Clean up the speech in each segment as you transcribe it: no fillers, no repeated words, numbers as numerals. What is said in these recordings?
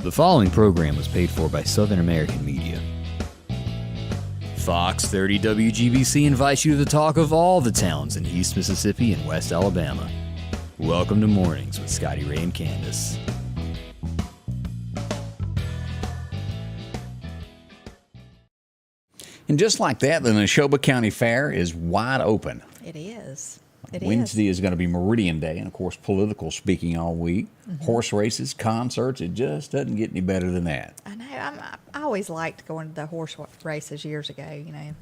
The following program was paid for by Southern American Media. Fox 30 WGBC invites you to the talk of all the towns in East Mississippi and West Alabama. Welcome to Mornings with Scotty, Ray, and Candace. And just like that, the Neshoba County Fair is wide open. It is. Wednesday is going to be Meridian Day, and of course, political speaking all week. Mm-hmm. Horse races, concerts, it just doesn't get any better than that. I know. I always liked going to the horse races years ago, you know.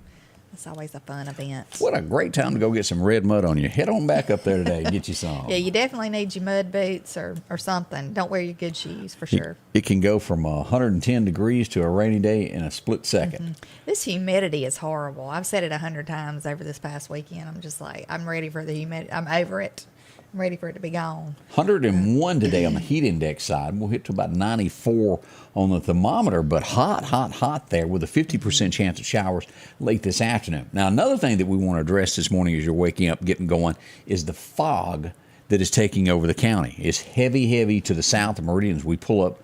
It's always a fun event. What a great time to go get some red mud on you. Head on back up there today and get you some. Yeah, you definitely need your mud boots or something. Don't wear your good shoes for sure. It can go from 110 degrees to a rainy day in a split second. Mm-hmm. This humidity is horrible. I've said it 100 times over this past weekend. I'm just like, I'm ready for the humidity. I'm over it. I'm ready for it to be gone. 101 today on the heat index side. We'll hit to about 94 on the thermometer, but hot there with a 50% chance of showers late this afternoon. Now, another thing that we want to address this morning as you're waking up, getting going, is the fog that is taking over the county. It's heavy to the south of Meridian as we pull up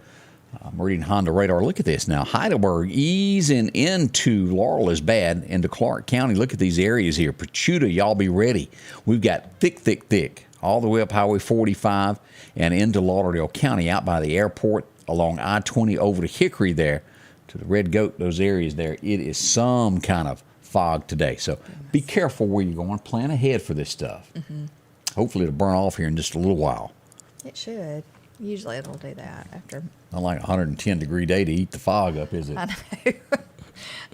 Meridian Honda radar. Look at this now. Heidelberg easing into Laurel is bad, into Clark County. Look at these areas here. Pachuta, y'all be ready. We've got thick, all the way up Highway 45 and into Lauderdale County, out by the airport, along I-20 over to Hickory there, to the Red Goat, those areas there. It is some kind of fog today. So be careful where you're going. Plan ahead for this stuff. Mm-hmm. Hopefully it'll burn off here in just a little while. It should. Usually it'll do that after. Not like a 110-degree day to eat the fog up, is it? I know.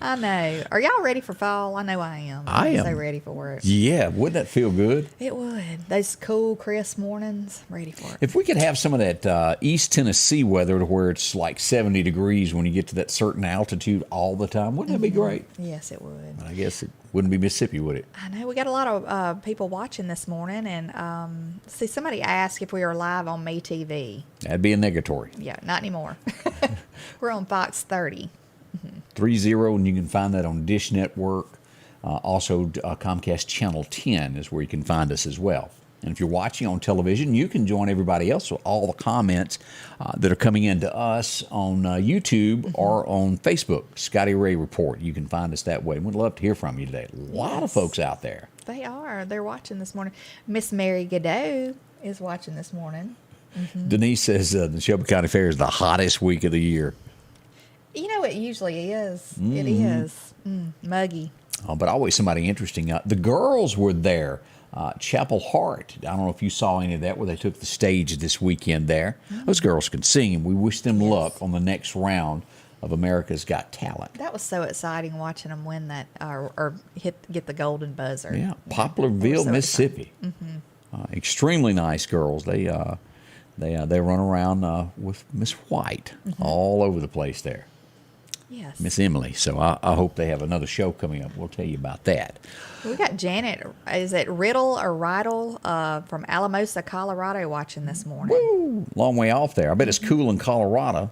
I know. Are y'all ready for fall? I know I am. I am. So ready for it. Yeah. Wouldn't that feel good? It would. Those cool, crisp mornings. Ready for it. If we could have some of that East Tennessee weather to where it's like 70 degrees when you get to that certain altitude all the time, wouldn't that be great? Yes, it would. But I guess it wouldn't be Mississippi, would it? I know. We got a lot of people watching this morning. And see, somebody asked if we were live on MeTV. That'd be a negatory. Yeah, not anymore. We're on Fox 30. 30, and you can find that on Dish Network. Also, Comcast Channel 10 is where you can find us as well. And if you're watching on television, you can join everybody else with all the comments that are coming in to us on YouTube or on Facebook, Scotty Ray Report. You can find us that way. We'd love to hear from you today. A lot of folks out there. They are. They're watching this morning. Miss Mary Godot is watching this morning. Mm-hmm. Denise says the Neshoba County Fair is the hottest week of the year. You know, it usually is. Mm-hmm. It is. Muggy. But always somebody interesting. The girls were there. Chapel Hart. I don't know if you saw any of that where they took the stage this weekend there. Mm-hmm. Those girls can sing, and we wish them luck on the next round of America's Got Talent. That was so exciting watching them win that or get the golden buzzer. Yeah, Poplarville, Mississippi. Mm-hmm. Extremely nice girls. They run around with Miss White all over the place there. Yes. Miss Emily. So I hope they have another show coming up. We'll tell you about that. We got Janet, is it Riddle or Riddle from Alamosa, Colorado, watching this morning. Woo! Long way off there. I bet it's cool in Colorado.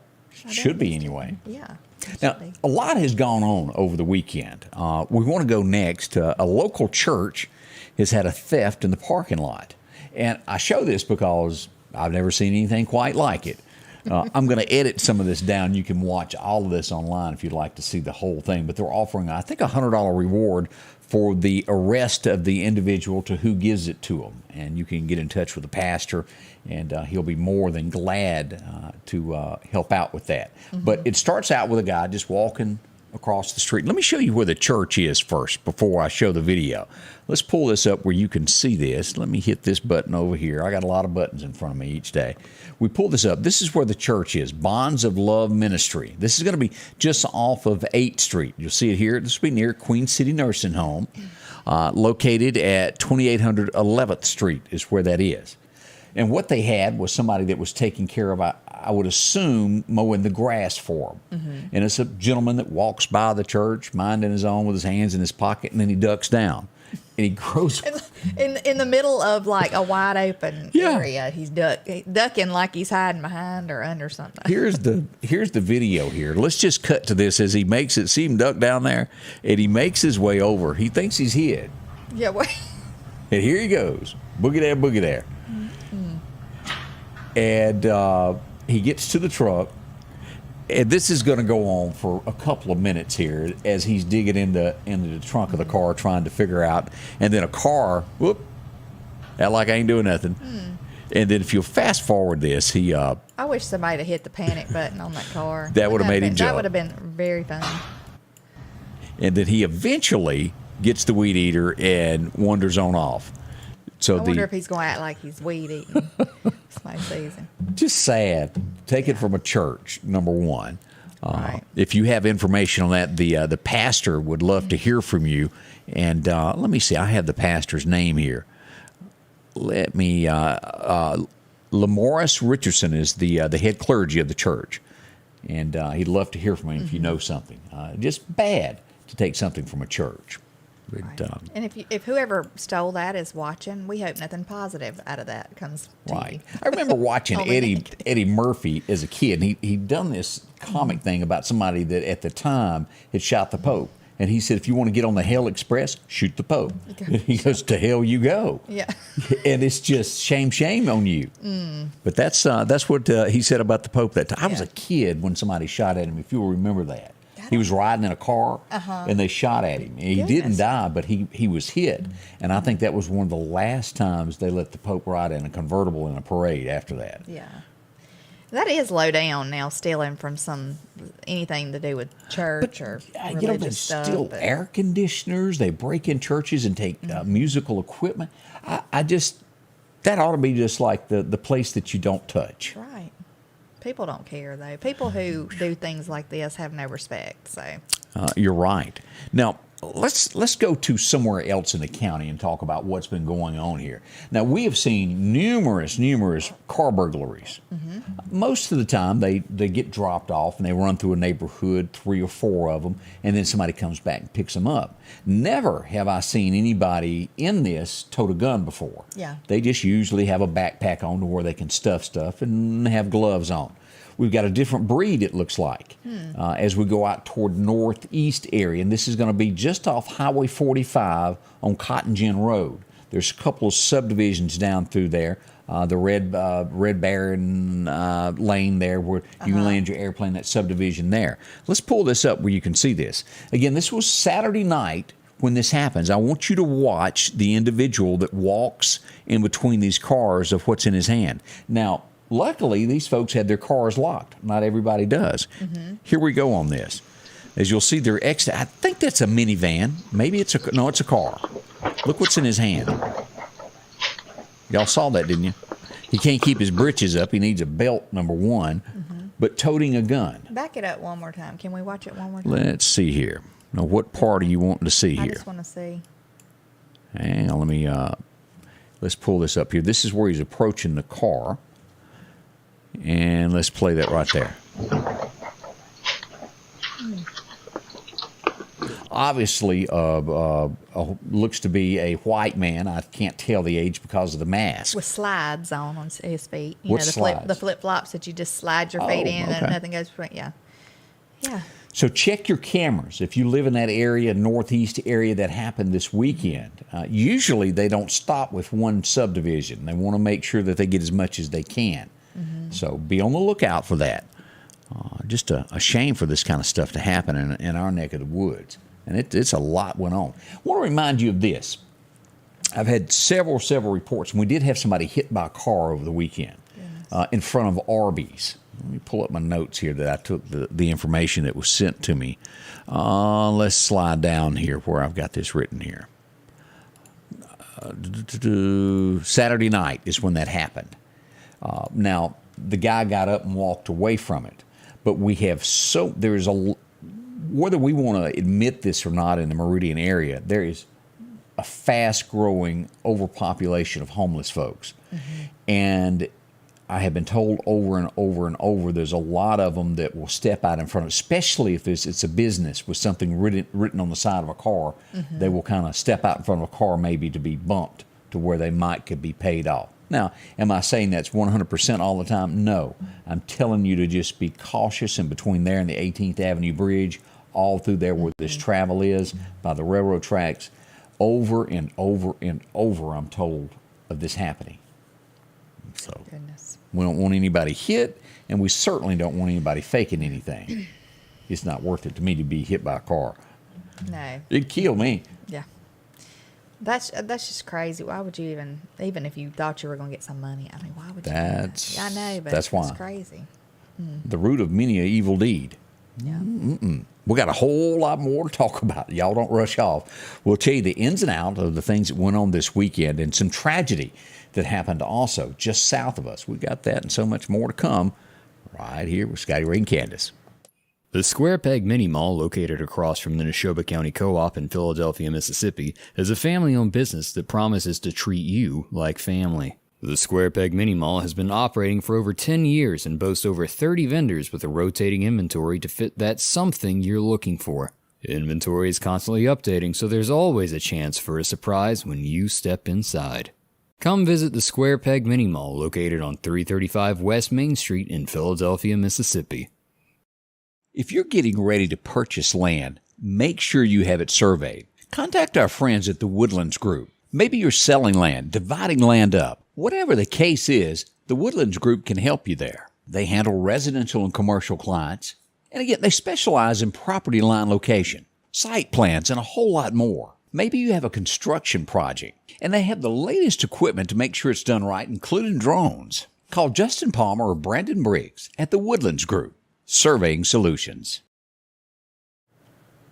Should be anyway. Yeah. Now, a lot has gone on over the weekend. We want to go next. A local church has had a theft in the parking lot. And I show this because I've never seen anything quite like it. I'm going to edit some of this down. You can watch all of this online if you'd like to see the whole thing. But they're offering, I think, a $100 reward for the arrest of the individual to who gives it to them. And you can get in touch with the pastor, and he'll be more than glad to help out with that. Mm-hmm. But it starts out with a guy just walking across the street. Let me show you where the church is first before I show the video. Let's pull this up where you can see this. Let me hit this button over here. I got a lot of buttons in front of me each day. We pull this up. This is where the church is, Bonds of Love Ministry. This is going to be just off of 8th Street. You'll see it here. This will be near Queen City Nursing Home, located at 2800 11th Street is where that is. And what they had was somebody that was taking care of, I would assume, mowing the grass for them. Mm-hmm. And it's a gentleman that walks by the church, minding his own with his hands in his pocket, and then he ducks down. And he grows in the middle of like a wide open area. He's ducking like he's hiding behind or under something. Here's the video here. Let's just cut to this as he makes it. See him duck down there, and he makes his way over. He thinks he's hid. Yeah. Well. And here he goes, boogie there, boogie there. Mm-hmm. And he gets to the truck, And this is going to go on for a couple of minutes here as he's digging into the trunk of the car trying to figure out. And then a car, whoop, act like I ain't doing nothing. And then if you'll fast forward this, he... I wish somebody had hit the panic button on that car. That would have made him jump. That would have been very fun. And then he eventually gets the weed eater and wanders on off. So I wonder if he's going to act like he's weed eating. It's my season. Just sad. Take it from a church, number one. Right. If you have information on that, the pastor would love to hear from you. And let me see. I have the pastor's name here. Let me. Lamoris Richardson is the head clergy of the church, and he'd love to hear from him if you know something. Just bad to take something from a church. But, Right. And if whoever stole that is watching, we hope nothing positive out of that comes to right. you. I remember watching Only Eddie Murphy as a kid. And he'd done this comic thing about somebody that at the time had shot the Pope. And he said, if you want to get on the Hell Express, shoot the Pope. He goes, to hell you go. Yeah. And it's just shame on you. But that's what he said about the Pope that time. I was a kid when somebody shot at him, if you'll remember that. He was riding in a car, and they shot at him. And he didn't die, but he was hit. And I think that was one of the last times they let the Pope ride in a convertible in a parade after that. Yeah. That is low down now, stealing from anything to do with church or religious they stuff. steal but- air conditioners. They break in churches and take musical equipment. I just, that ought to be just like the place that you don't touch. Right. People don't care, though. People who do things like this have no respect. So You're right. Now, let's go to somewhere else in the county and talk about what's been going on here. Now, we have seen numerous car burglaries. Most of the time, they get dropped off and they run through a neighborhood, 3 or 4 of them, and then somebody comes back and picks them up. Never have I seen anybody in this tote a gun before. Yeah. They just usually have a backpack on to where they can stuff stuff and have gloves on. We've got a different breed, it looks like, as we go out toward northeast area. And this is going to be just off Highway 45 on Cotton Gin Road. There's a couple of subdivisions down through there. The Red Baron lane there where you can land your airplane, that subdivision there. Let's pull this up where you can see this. Again, this was Saturday night when this happens. I want you to watch the individual that walks in between these cars of what's in his hand. Now, luckily, these folks had their cars locked. Not everybody does. Here we go on this. As you'll see, they're I think that's a minivan. Maybe it's a car. Look what's in his hand. Y'all saw that, didn't you? He can't keep his britches up. He needs a belt, number one, but toting a gun. back it up one more time. Can we watch it one more time? Let's see here. Now, what part are you wanting to see I here? just want to see. Hang on, let me, let's pull this up here. This is where he's approaching the car. And let's play that right there. Obviously, looks to be a white man. I can't tell the age because of the mask. With slides on his feet. You What know, slides? the flip flops that you just slide your feet in okay. and nothing goes between. Yeah. Yeah. So check your cameras. If you live in that area, northeast area that happened this weekend, usually they don't stop with one subdivision. They want to make sure that they get as much as they can. So be on the lookout for that. Just a shame for this kind of stuff to happen in our neck of the woods. And it's a lot went on. I want to remind you of this. I've had several reports, and we did have somebody hit by a car over the weekend in front of Arby's. Let me pull up my notes here that I took the information that was sent to me. Let's slide down here where I've got this written here. Saturday night is when that happened. Now, the guy got up and walked away from it. But we have whether we want to admit this or not in the Meridian area, there is a fast-growing overpopulation of homeless folks. And I have been told over and over, there's a lot of them that will step out in front of, especially if it's a business with something written on the side of a car, they will kind of step out in front of a car maybe to be bumped to where they could be paid off. Now, am I saying that's 100% all the time? No. I'm telling you to just be cautious in between there and the 18th Avenue Bridge, all through there where this travel is, by the railroad tracks. Over and over and over, I'm told, of this happening. So Goodness. we don't want anybody hit, and we certainly don't want anybody faking anything. It's not worth it to me to be hit by a car. No. It'd kill me. Yeah. That's just crazy. Why would you even if you thought you were going to get some money? I mean, why would you? That's I know, but that's why. it's crazy. The root of many an evil deed. Yeah. We got a whole lot more to talk about. Y'all don't rush off. We'll tell you the ins and outs of the things that went on this weekend and some tragedy that happened also just south of us. We got that and so much more to come right here with Scotty, Ray, and Candace. The Square Peg Mini Mall, located across from the Neshoba County Co-op in Philadelphia, Mississippi, is a family-owned business that promises to treat you like family. The Square Peg Mini Mall has been operating for over 10 years and boasts over 30 vendors with a rotating inventory to fit that something you're looking for. Inventory is constantly updating, so there's always a chance for a surprise when you step inside. Come visit the Square Peg Mini Mall, located on 335 West Main Street in Philadelphia, Mississippi. If you're getting ready to purchase land, make sure you have it surveyed. Contact our friends at the Woodlands Group. Maybe you're selling land, dividing land up. Whatever the case is, the Woodlands Group can help you there. They handle residential and commercial clients. And again, they specialize in property line location, site plans, and a whole lot more. Maybe you have a construction project, and they have the latest equipment to make sure it's done right, including drones. Call Justin Palmer or Brandon Briggs at the Woodlands Group. Surveying Solutions.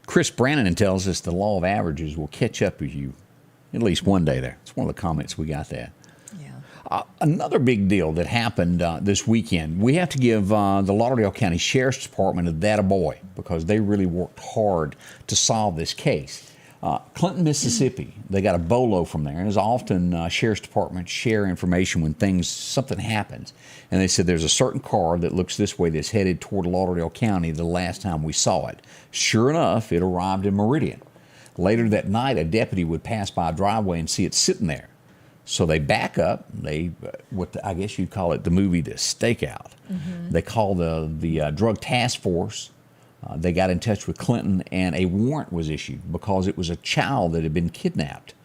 Chris Brannon tells us the law of averages will catch up with you at least one day there. It's one of the comments we got there. Yeah. Another big deal that happened this weekend, we have to give the Lauderdale County Sheriff's Department a that a boy because they really worked hard to solve this case. Clinton, Mississippi, they got a bolo from there. And as often Sheriff's Departments share information when something happens. And they said there's a certain car that looks this way that's headed toward Lauderdale County the last time we saw it. Sure enough, it arrived in Meridian. Later that night, a deputy would pass by a driveway and see it sitting there. So they back up. I guess you'd call it the movie The Stakeout. Mm-hmm. They call the drug task force. They got in touch with Clinton, and a warrant was issued because it was a child that had been kidnapped.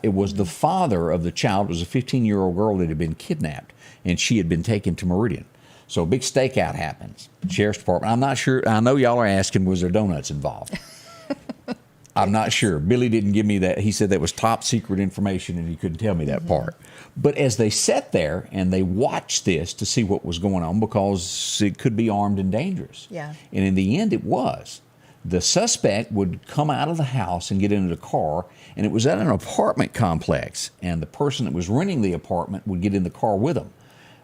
It was the father of the child. It was a 15-year-old girl that had been kidnapped, and she had been taken to Meridian. So a big stakeout happens. Sheriff's Department, I'm not sure. I know y'all are asking, was there donuts involved? I'm not sure. Billy didn't give me that. He said that was top secret information, and he couldn't tell me that part. But as they sat there and they watched this to see what was going on, because it could be armed and dangerous. Yeah. And in the end, it was. The suspect would come out of the house and get into the car, and it was at an apartment complex, and the person that was renting the apartment would get in the car with them.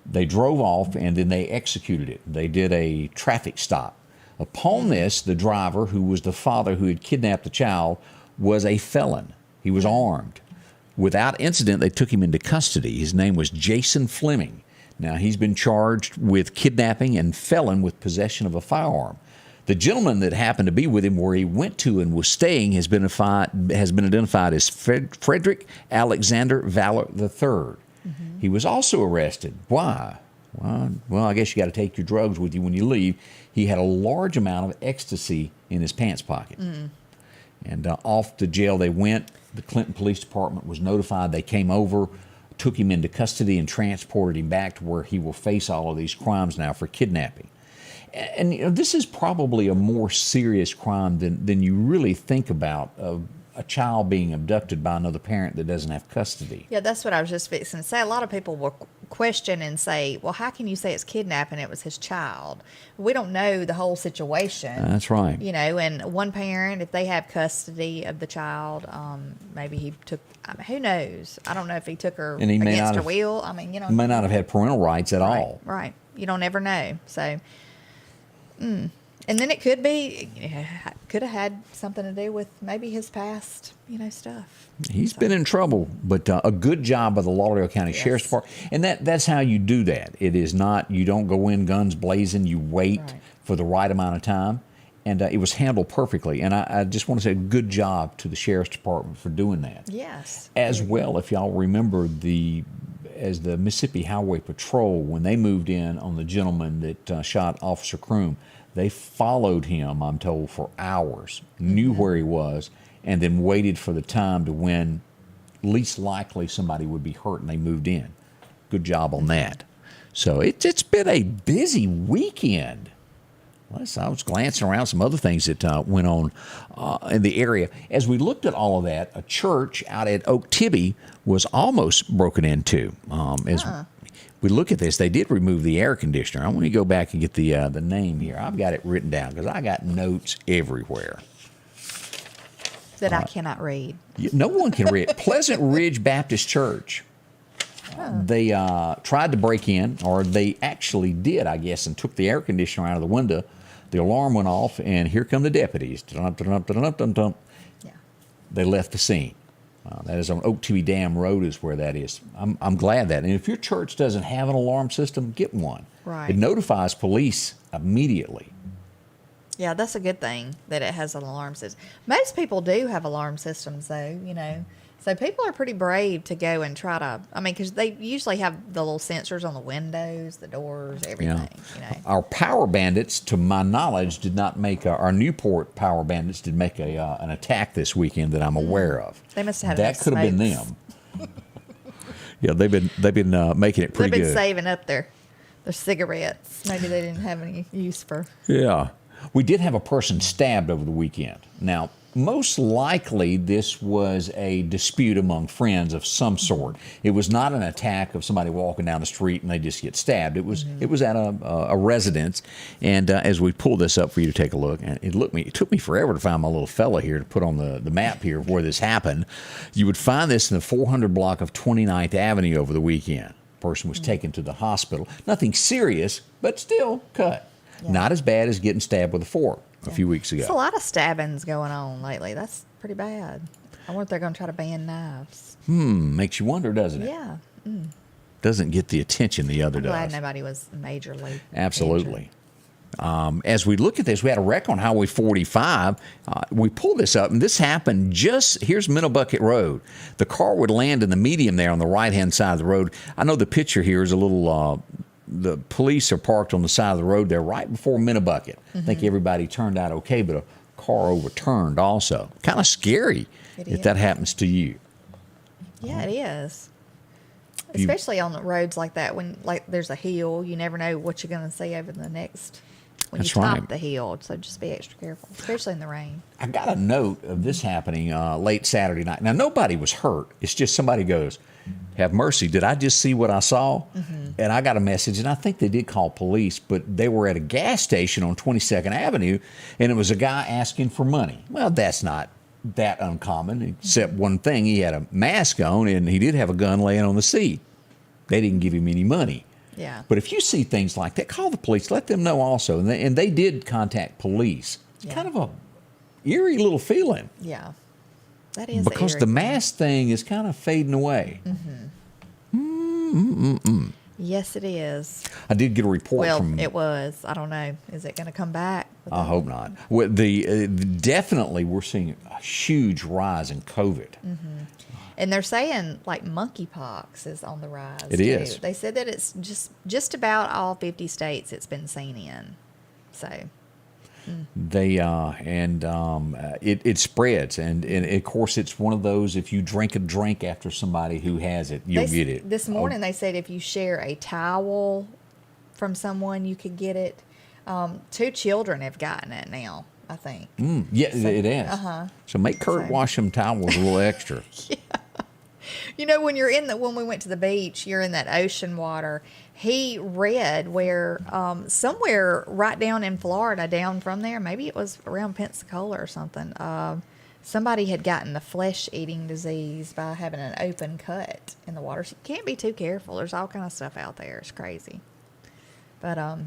They drove off, and then they executed it. They did a traffic stop. Upon this, the driver, who was the father who had kidnapped the child, was a felon. He was armed. Without incident, they took him into custody. His name was Jason Fleming. Now, he's been charged with kidnapping and felon with possession of a firearm. The gentleman that happened to be with him where he went to and was staying has been identified as Frederick Alexander Valor III. Mm-hmm. He was also arrested. Why? Well, I guess you got to take your drugs with you when you leave. He had a large amount of ecstasy in his pants pocket. Mm. And off to jail they went. The Clinton Police Department was notified. They came over, took him into custody, and transported him back to where he will face all of these crimes now for kidnapping. And you know, this is probably a more serious crime than you really think about, of a child being abducted by another parent that doesn't have custody. Yeah, that's what I was just fixing to say. A lot of people will question and say, well, how can you say it's kidnapping? It was his child. We don't know the whole situation. That's right. You know, and one parent, if they have custody of the child, maybe he took, who knows? I don't know if he took her and he against her will. I mean, you know. He may not have had parental rights at all. Right. You don't ever know. So, and then it could have had something to do with maybe his past, stuff. He's been in trouble, but a good job by the Lauderdale County Sheriff's Department. And that's how you do that. It is not, you don't go in guns blazing, you wait for the right amount of time. And it was handled perfectly. And I just want to say good job to the Sheriff's Department for doing that. Yes. As well, if y'all remember as the Mississippi Highway Patrol, when they moved in on the gentleman that shot Officer Kroom, they followed him, I'm told, for hours, knew where he was, and then waited for the time to when least likely somebody would be hurt, and they moved in. Good job on that. So it's been a busy weekend. I was glancing around some other things that went on in the area. As we looked at all of that, a church out at Oak Tibby was almost broken into. As we look at this, they did remove the air conditioner. I want to go back and get the name here. I've got it written down because I got notes everywhere. That I cannot read. No one can read. Pleasant Ridge Baptist Church. They tried to break in, or they actually did, I guess, and took the air conditioner out of the window. The alarm went off, and here come the deputies. Dun-dun-dun-dun-dun-dun. Yeah. They left the scene. That is on Oak Tibby Dam Road is where that is. I'm glad that. And if your church doesn't have an alarm system, get one. Right. It notifies police immediately. Yeah, that's a good thing that it has an alarm system. Most people do have alarm systems, though, you know. So people are pretty brave to go and try to, I mean, because they usually have the little sensors on the windows, the doors, everything, you know. Our Power Bandits, to my knowledge, did not make, our Newport Power Bandits did make an attack this weekend that I'm aware of. They must have That could have been them. Yeah, they've been making it pretty good. They've been saving up their cigarettes. Maybe they didn't have any use for. Yeah. We did have a person stabbed over the weekend. Now, most likely this was a dispute among friends of some sort. It was not an attack of somebody walking down the street and they just get stabbed. It was at a residence. And as we pull this up for you to take a look, and it took me forever to find my little fella here to put on the map here of where this happened. You would find this in the 400 block of 29th Avenue over the weekend. Person was taken to the hospital. Nothing serious, but still cut. Yeah. Not as bad as getting stabbed with a fork a few weeks ago. There's a lot of stabbings going on lately. That's pretty bad. I wonder if they're going to try to ban knives. Makes you wonder, doesn't it? Yeah. Doesn't get the attention the other I'm does. glad nobody was majorly. Absolutely. As we look at this, we had a wreck on Highway 45. We pulled this up, and this happened here's Middle Bucket Road. The car would land in the median there on the right-hand side of the road. I know the picture here is a little... the police are parked on the side of the road there right before Minnebucket. I think everybody turned out okay, but a car overturned also. Kind of scary if that happens to you. Yeah, it is. Especially on the roads like that, when there's a hill, you never know what you're going to see over the next when you top the hill. So just be extra careful, especially in the rain. I got a note of this happening late Saturday night. Now, nobody was hurt. It's just somebody goes, have mercy, did I just see what I saw? And I got a message, and I think they did call police, but they were at a gas station on 22nd Avenue, and it was a guy asking for money. Well, that's not that uncommon, except one thing, he had a mask on, and he did have a gun laying on the seat. They didn't give him any money. Yeah. But if you see things like that, call the police, let them know also. And they did contact police. It's kind of a eerie little feeling. Yeah. That is because the mask thing is kind of fading away. Yes, it is. I did get a report from... it was. I don't know. Is it going to come back? I hope not. Well, definitely, we're seeing a huge rise in COVID. And they're saying, like, monkeypox is on the rise, It is. They said that it's just about all 50 states it's been seen in. So... it spreads, and of course it's one of those, if you drink a drink after somebody who has it, you'll get it. This morning they said if you share a towel from someone, you could get it. 2 children have gotten it now, I think. Yeah, so, it is. So make Kurt wash them towels a little extra. Yeah. You know, when we went to the beach, you're in that ocean water. He read where somewhere right down in Florida, down from there, maybe it was around Pensacola or something, somebody had gotten the flesh-eating disease by having an open cut in the water. So you can't be too careful. There's all kind of stuff out there. It's crazy. But I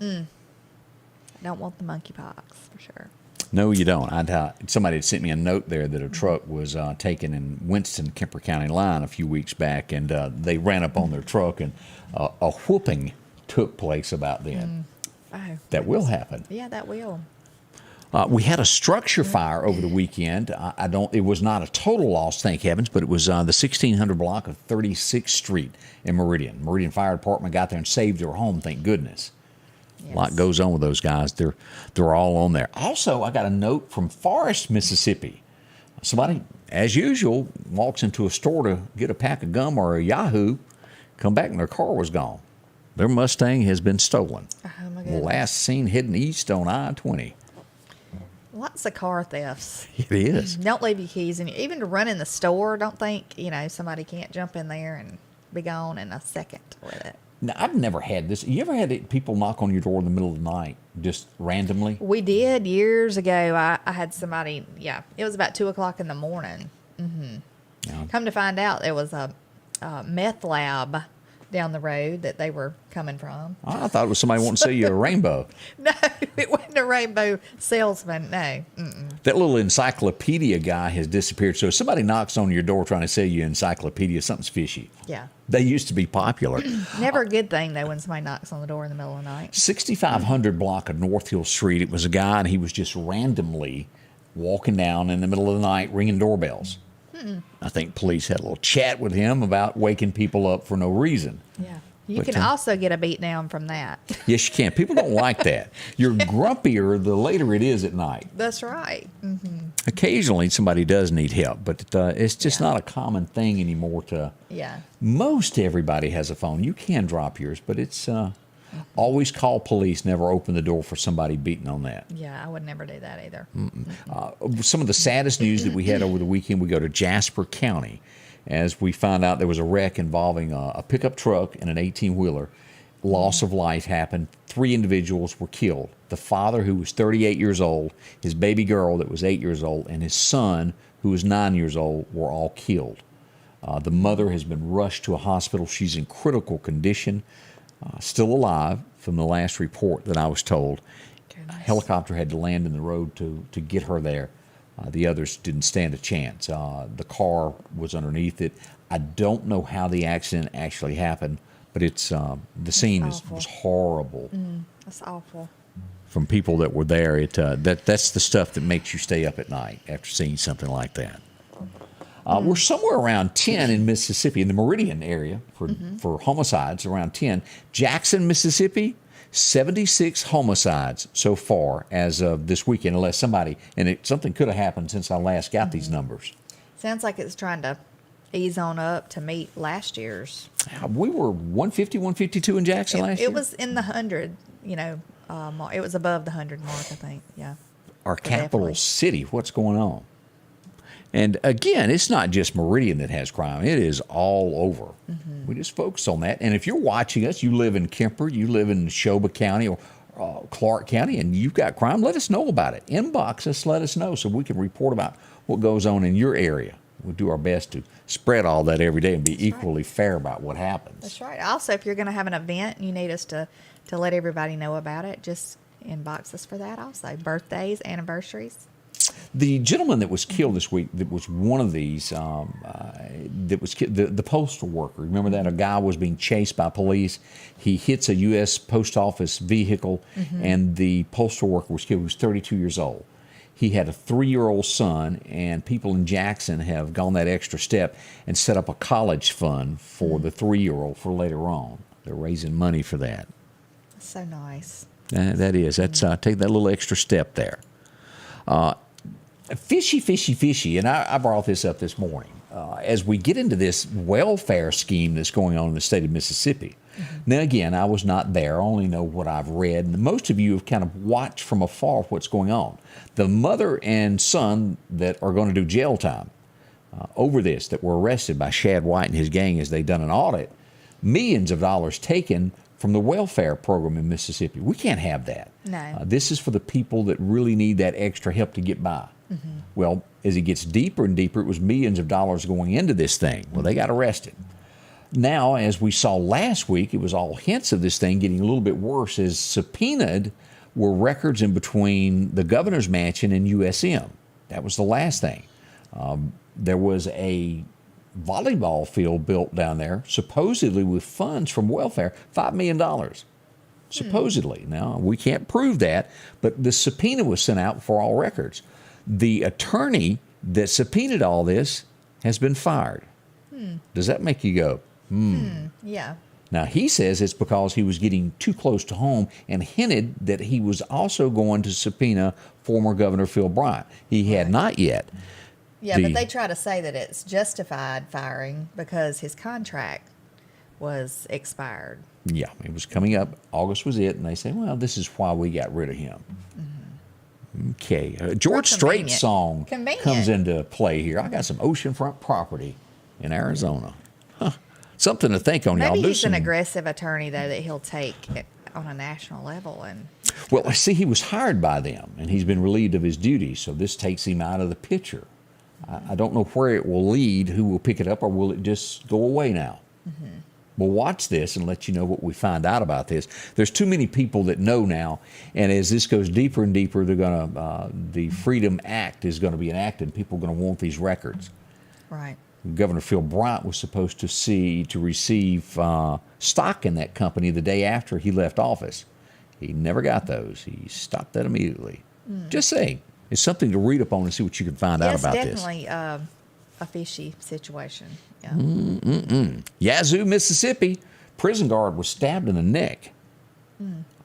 don't want the monkeypox for sure. No, you don't. Somebody had sent me a note there that a truck was taken in Winston, Kemper County line a few weeks back, and they ran up on their truck, and a whooping took place about then. That will happen. Yeah, that will. We had a structure fire over the weekend. It was not a total loss, thank heavens, but it was the 1600 block of 36th Street in Meridian. Meridian Fire Department got there and saved their home, thank goodness. Yes. A lot goes on with those guys. They're all on there. Also, I got a note from Forest, Mississippi. Somebody, as usual, walks into a store to get a pack of gum or a Yahoo, come back and their car was gone. Their Mustang has been stolen. Oh, my goodness. Last seen heading east on I-20. Lots of car thefts. It is. Don't leave your keys in. Even to run in the store, don't think, somebody can't jump in there and be gone in a second with it. Now, I've never had this. You ever had people knock on your door in the middle of the night, just randomly? We did years ago. I had somebody, it was about 2 o'clock in the morning. Mm-hmm. Yeah. Come to find out, there was a meth lab down the road that they were coming from. I thought it was somebody wanting to sell you a rainbow. No, it wasn't a rainbow salesman. No. Mm-mm. That little encyclopedia guy has disappeared. So if somebody knocks on your door trying to sell you an encyclopedia, something's fishy. Yeah. They used to be popular. Never a good thing, though, when somebody knocks on the door in the middle of the night. 6500 block of North Hill Street. It was a guy, and he was just randomly walking down in the middle of the night ringing doorbells. I think police had a little chat with him about waking people up for no reason. Yeah. You But, can also get a beat down from that. Yes, you can. People don't like that. You're grumpier the later it is at night. That's right. Mm-hmm. Occasionally, somebody does need help, but it's just not a common thing anymore. Yeah. Most everybody has a phone. You can drop yours, but it's always call police, never open the door for somebody beating on that. Yeah, I would never do that either. Some of the saddest news that we had over the weekend, we go to Jasper County as we found out there was a wreck involving a pickup truck and an 18-wheeler. Loss of life happened. 3 individuals were killed. The father, who was 38 years old, his baby girl that was 8 years old, and his son, who was 9 years old, were all killed. The mother has been rushed to a hospital. She's in critical condition, still alive from the last report that I was told. Goodness. A helicopter had to land in the road to get her there. The others didn't stand a chance. The car was underneath it. I don't know how the accident actually happened, but it's the scene was horrible. That's awful. From people that were there, that's the stuff that makes you stay up at night after seeing something like that. We're somewhere around 10 in Mississippi, in the Meridian area for homicides, around 10. Jackson, Mississippi, 76 homicides so far as of this weekend, unless something could have happened since I last got these numbers. Sounds like it's trying to ease on up to meet last year's. We were 150, 152 in Jackson last year. It was in the 100, it was above the 100 mark, I think. Yeah. Our capital Definitely. city, what's going on? And again, it's not just Meridian that has crime. It is all over. We just focus on that. And if you're watching us, you live in Kemper, you live in Neshoba County or Clark County, and you've got crime, let us know about it. Inbox us, let us know so we can report about what goes on in your area. We'll do our best to spread all that every day and be equally fair about what happens. That's right. Also, if you're going to have an event and you need us to let everybody know about it, just inbox us for that also. Birthdays, anniversaries. The gentleman that was killed this week, that was one of these, the postal worker. Remember that? A guy was being chased by police. He hits a U.S. post office vehicle, and the postal worker was killed. He was 32 years old. He had a 3-year-old son, and people in Jackson have gone that extra step and set up a college fund for the 3-year-old for later on. They're raising money for that. That's so nice. That is. That's take that little extra step there. Fishy, and I brought this up this morning. As we get into this welfare scheme that's going on in the state of Mississippi. Now, again, I was not there. I only know what I've read. And most of you have kind of watched from afar what's going on. The mother and son that are going to do jail time over this, that were arrested by Shad White and his gang as they've done an audit, millions of dollars taken from the welfare program in Mississippi. We can't have that. No. This is for the people that really need that extra help to get by. Well, as it gets deeper and deeper, it was millions of dollars going into this thing. Well, they got arrested. Now, as we saw last week, it was all hints of this thing getting a little bit worse, as subpoenaed were records in between the governor's mansion and USM. That was the last thing. There was a volleyball field built down there, supposedly with funds from welfare, $5 million. Supposedly. Now, we can't prove that, but the subpoena was sent out for all records. The attorney that subpoenaed all this has been fired. Does that make you go, Yeah. Now, he says it's because he was getting too close to home and hinted that he was also going to subpoena former Governor Phil Bryant. He had not yet. Yeah, but they try to say that it's justified firing because his contract was expired. Yeah, it was coming up. August was it, and they say, well, this is why we got rid of him. Okay. George Strait's song comes into play here. I got some oceanfront property in Arizona. Huh. Something to think on, y'all. Maybe he's an aggressive attorney, though, that he'll take it on a national level. Well, see, he was hired by them, and he's been relieved of his duties, so this takes him out of the picture. I don't know where it will lead, who will pick it up, or will it just go away now? We'll watch this and let you know what we find out about this. There's too many people that know now, and as this goes deeper and deeper, they're gonna the Freedom Act is going to be enacted, and people are going to want these records. Right. Governor Phil Bryant was supposed to receive stock in that company the day after he left office. He never got those. He stopped that immediately. Just saying, it's something to read up on and see what you can find out about this. It's definitely a fishy situation. Yeah. Yazoo, Mississippi, prison guard was stabbed in the neck.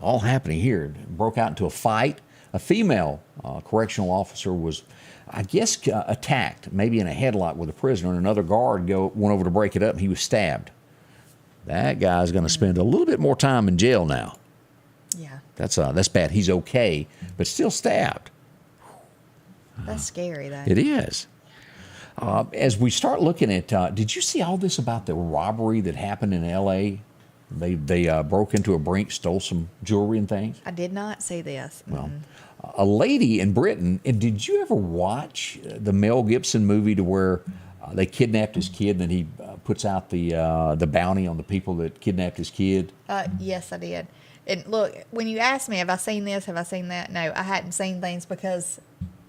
All happening here. It broke out into a fight. A female correctional officer was, I guess, attacked, maybe in a headlock with a prisoner, and another guard went over to break it up, and he was stabbed. That guy's going to spend a little bit more time in jail now. Yeah. That's bad. He's okay, but still stabbed. That's scary, though. It is. As we start looking at, did you see all this about the robbery that happened in L.A.? They broke into a Brink, stole some jewelry and things. I did not see this. Well, a lady in Britain, and did you ever watch the Mel Gibson movie to where they kidnapped his kid and then he puts out the bounty on the people that kidnapped his kid? Yes, I did. And look, when you asked me, have I seen this, have I seen that? No, I hadn't seen things because,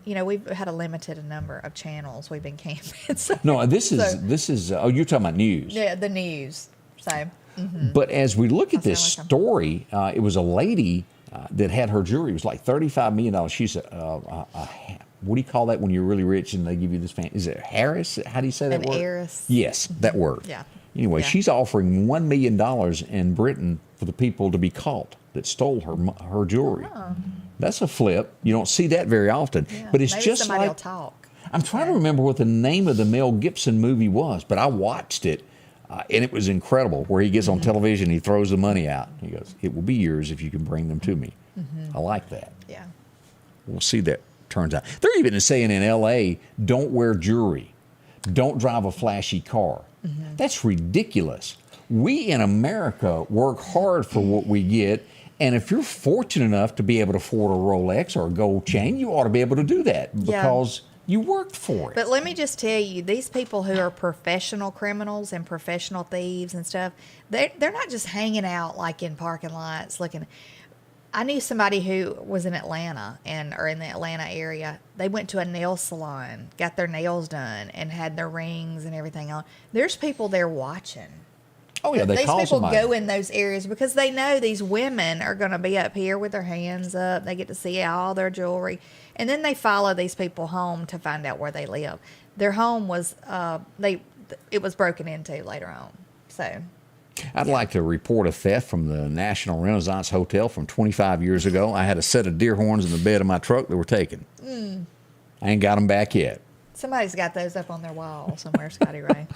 we've had a limited number of channels we've been camping. So, no, this is. Oh, you're talking about news. Yeah, the news. So. But as we look at this story, it was a lady that had her jewelry. It was like $35 million. She's what do you call that when you're really rich and they give you this fan? Is it Harris? How do you say that word? An heiress. Yes, that word. Yeah. Anyway, she's offering $1 million in Britain for the people to be caught that stole her jewelry. Oh. That's a flip. You don't see that very often. Yeah. But it's Maybe just somebody like will talk. I'm trying to remember what the name of the Mel Gibson movie was, but I watched it. And it was incredible where he gets on television, he throws the money out. He goes, it will be yours if you can bring them to me. I like that. Yeah. We'll see that turns out. They're even saying in L.A., don't wear jewelry. Don't drive a flashy car. That's ridiculous. We in America work hard for what we get. And if you're fortunate enough to be able to afford a Rolex or a gold chain, you ought to be able to do that because you worked for it. But let me just tell you, these people who are professional criminals and professional thieves and stuff, they're not just hanging out like in parking lots looking. I knew somebody who was in Atlanta or in the Atlanta area. They went to a nail salon, got their nails done, and had their rings and everything on. There's people there watching. Oh, yeah, these call people somebody. go in those areas because they know these women are going to be up here with their hands up. They get to see all their jewelry. And then they follow these people home to find out where they live. Their home was, it was broken into later on. So, I'd like to report a theft from the National Renaissance Hotel from 25 years ago. I had a set of deer horns in the bed of my truck that were taken. I ain't got them back yet. Somebody's got those up on their wall somewhere, Scotty Ray.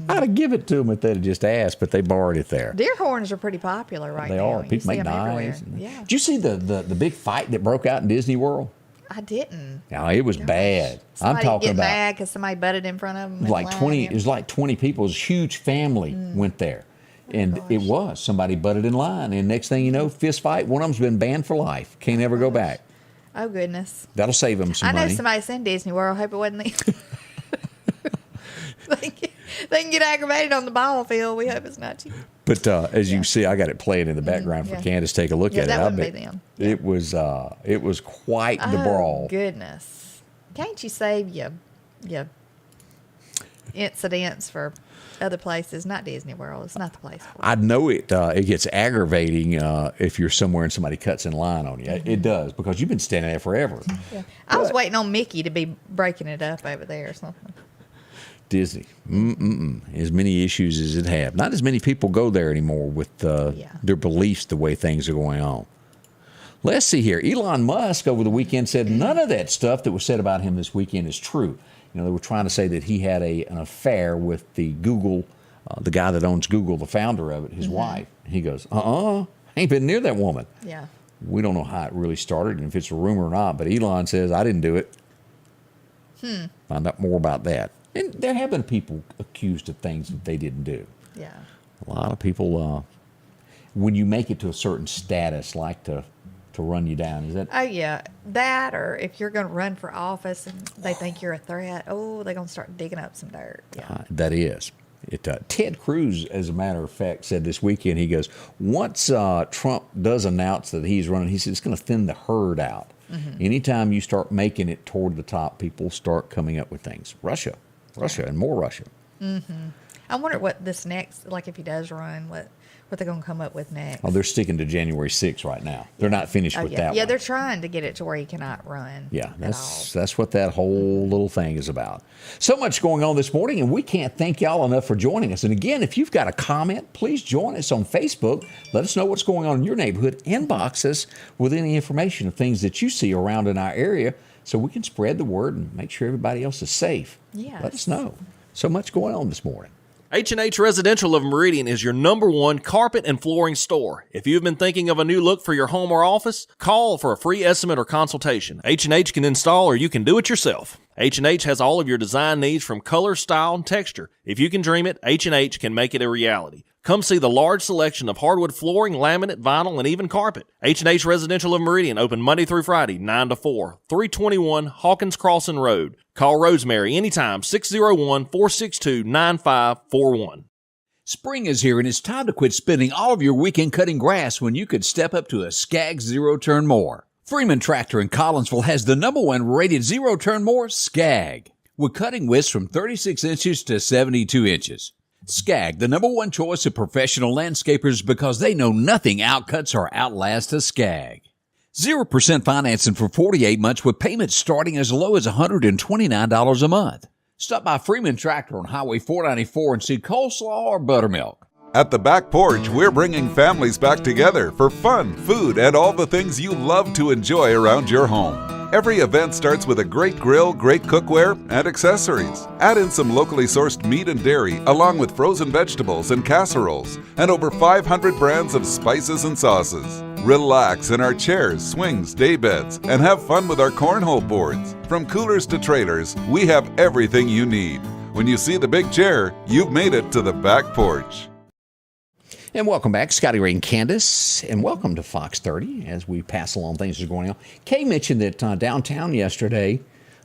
I'd have give it to them if they'd have just asked, but they borrowed it there. Deer horns are pretty popular right now. They are. People make knives. Yeah. Did you see the big fight that broke out in Disney World? I didn't. No, it was bad. Somebody I'm talking get about mad because somebody butted in front of them. like 20. It was like 20 people. It was a huge family went there, and it was somebody butted in line, and next thing you know, fist fight. One of them's been banned for life. Can't ever go back. Oh goodness. That'll save them some money. I know somebody's in Disney World. I hope it wasn't them. They can get aggravated on the ball field. We hope it's not you. But as you see, I got it playing in the background for Candace. Take a look at it. That wouldn't be them. It was quite the brawl. Goodness. Can't you save your incidents for other places? Not Disney World. It's not the place for it. I know it gets aggravating if you're somewhere and somebody cuts in line on you. It does, because you've been standing there forever. Yeah. I was waiting on Mickey to be breaking it up over there or something. Disney, as many issues as it have. Not as many people go there anymore with their beliefs the way things are going on. Let's see here. Elon Musk over the weekend said none of that stuff that was said about him this weekend is true. They were trying to say that he had an affair with the Google the guy that owns Google, the founder of it, his wife. He goes, ain't been near that woman. Yeah. We don't know how it really started and if it's a rumor or not, but Elon says, I didn't do it. Find out more about that. And there have been people accused of things that they didn't do. Yeah. A lot of people, when you make it to a certain status, like to run you down. Is that? Oh, yeah. That, or if you're going to run for office and they think you're a threat, they're going to start digging up some dirt. Yeah. That is. Ted Cruz, as a matter of fact, said this weekend, he goes, once Trump does announce that he's running, he says it's going to thin the herd out. Anytime you start making it toward the top, people start coming up with things. Russia, and more Russia. I wonder what this next, like if he does run, what they're going to come up with next. Oh, they're sticking to January 6th right now. They're not finished with that one. Yeah, they're trying to get it to where he cannot run. Yeah, that's what that whole little thing is about. So much going on this morning, and we can't thank y'all enough for joining us. And again, if you've got a comment, please join us on Facebook. Let us know what's going on in your neighborhood. Inbox us with any information of things that you see around in our area so we can spread the word and make sure everybody else is safe. Yes. Let us know. So much going on this morning. H&H Residential of Meridian is your #1 carpet and flooring store. If you've been thinking of a new look for your home or office, call for a free estimate or consultation. H&H can install or you can do it yourself. H&H has all of your design needs from color, style, and texture. If you can dream it, H&H can make it a reality. Come see the large selection of hardwood flooring, laminate, vinyl, and even carpet. H&H Residential of Meridian, open Monday through Friday, 9 to 4, 321 Hawkins Crossing Road. Call Rosemary anytime, 601-462-9541. Spring is here, and it's time to quit spending all of your weekend cutting grass when you could step up to a Skag zero-turn mower. Freeman Tractor in Collinsville has the #1 rated zero-turn mower, Skag, with cutting widths from 36 inches to 72 inches. Skag, the #1 choice of professional landscapers because they know nothing outcuts or outlasts a Skag. 0% financing for 48 months with payments starting as low as $129 a month. Stop by Freeman Tractor on Highway 494 and see coleslaw or buttermilk. At the Back Porch, we're bringing families back together for fun, food, and all the things you love to enjoy around your home. Every event starts with a great grill, great cookware, and accessories. Add in some locally sourced meat and dairy, along with frozen vegetables and casseroles, and over 500 brands of spices and sauces. Relax in our chairs, swings, day beds, and have fun with our cornhole boards. From coolers to trailers, we have everything you need. When you see the big chair, you've made it to the Back Porch. And welcome back, Scotty, Ray, and Candace, and welcome to Fox 30 as we pass along things that are going on. Kay mentioned that downtown yesterday,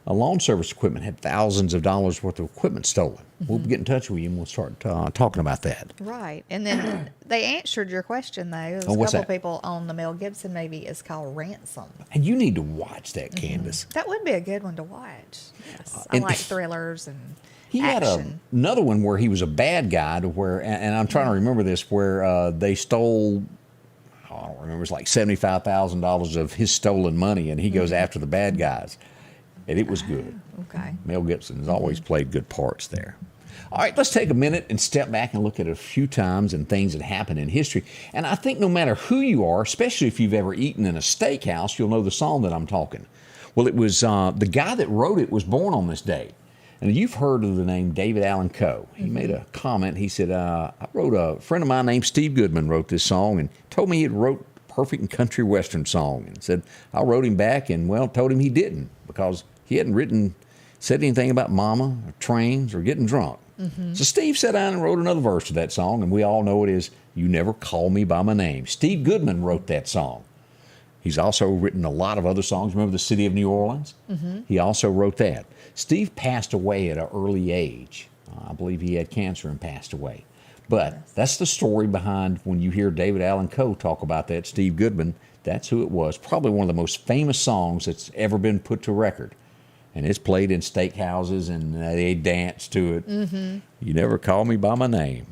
lawn service equipment had thousands of dollars worth of equipment stolen. We'll get in touch with you and we'll start talking about that. Right. And then they answered your question, though. There's a couple of people on the Mel Gibson movie. It's called Ransom. And you need to watch that, Candace. That would be a good one to watch. Yes. I and like thrillers and he action. had another one where he was a bad guy to where, and I'm trying to remember this, where they stole, I don't remember, it was like $75,000 of his stolen money, and he goes after the bad guys. And it was good. Okay. Mel Gibson has always played good parts there. All right, let's take a minute and step back and look at a few times and things that happened in history. And I think no matter who you are, especially if you've ever eaten in a steakhouse, you'll know the song that I'm talking. Well, it was the guy that wrote it was born on this day. And you've heard of the name David Allan Coe. He made a comment. He said, I wrote a friend of mine named Steve Goodman wrote this song and told me he wrote perfect and country western song. And said, I wrote him back and, told him he didn't because he hadn't said anything about mama or trains or getting drunk. So Steve sat down and wrote another verse to that song, and we all know it is, You Never Call Me By My Name. Steve Goodman wrote that song. He's also written a lot of other songs. Remember the City of New Orleans? He also wrote that. Steve passed away at an early age. I believe he had cancer and passed away. But that's the story behind when you hear David Allan Coe talk about that, Steve Goodman, that's who it was. Probably one of the most famous songs that's ever been put to record. And it's played in steakhouses, and they dance to it. You Never Call Me By My Name.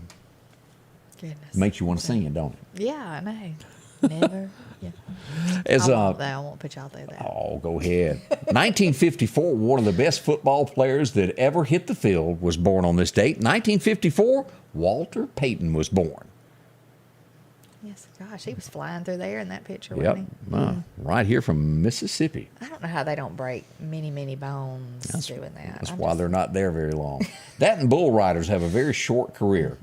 Goodness. It makes you want to sing it, don't it? Yeah, I know. Never. Yeah. I won't put you out there. Oh, go ahead. 1954, one of the best football players that ever hit the field was born on this date. 1954, Walter Payton was born. Yeah. Yes, gosh, he was flying through there in that picture, Yep. wasn't he? Right here from Mississippi. I don't know how they don't break many bones doing that. That's why they're not there very long. That and bull riders have a very short career.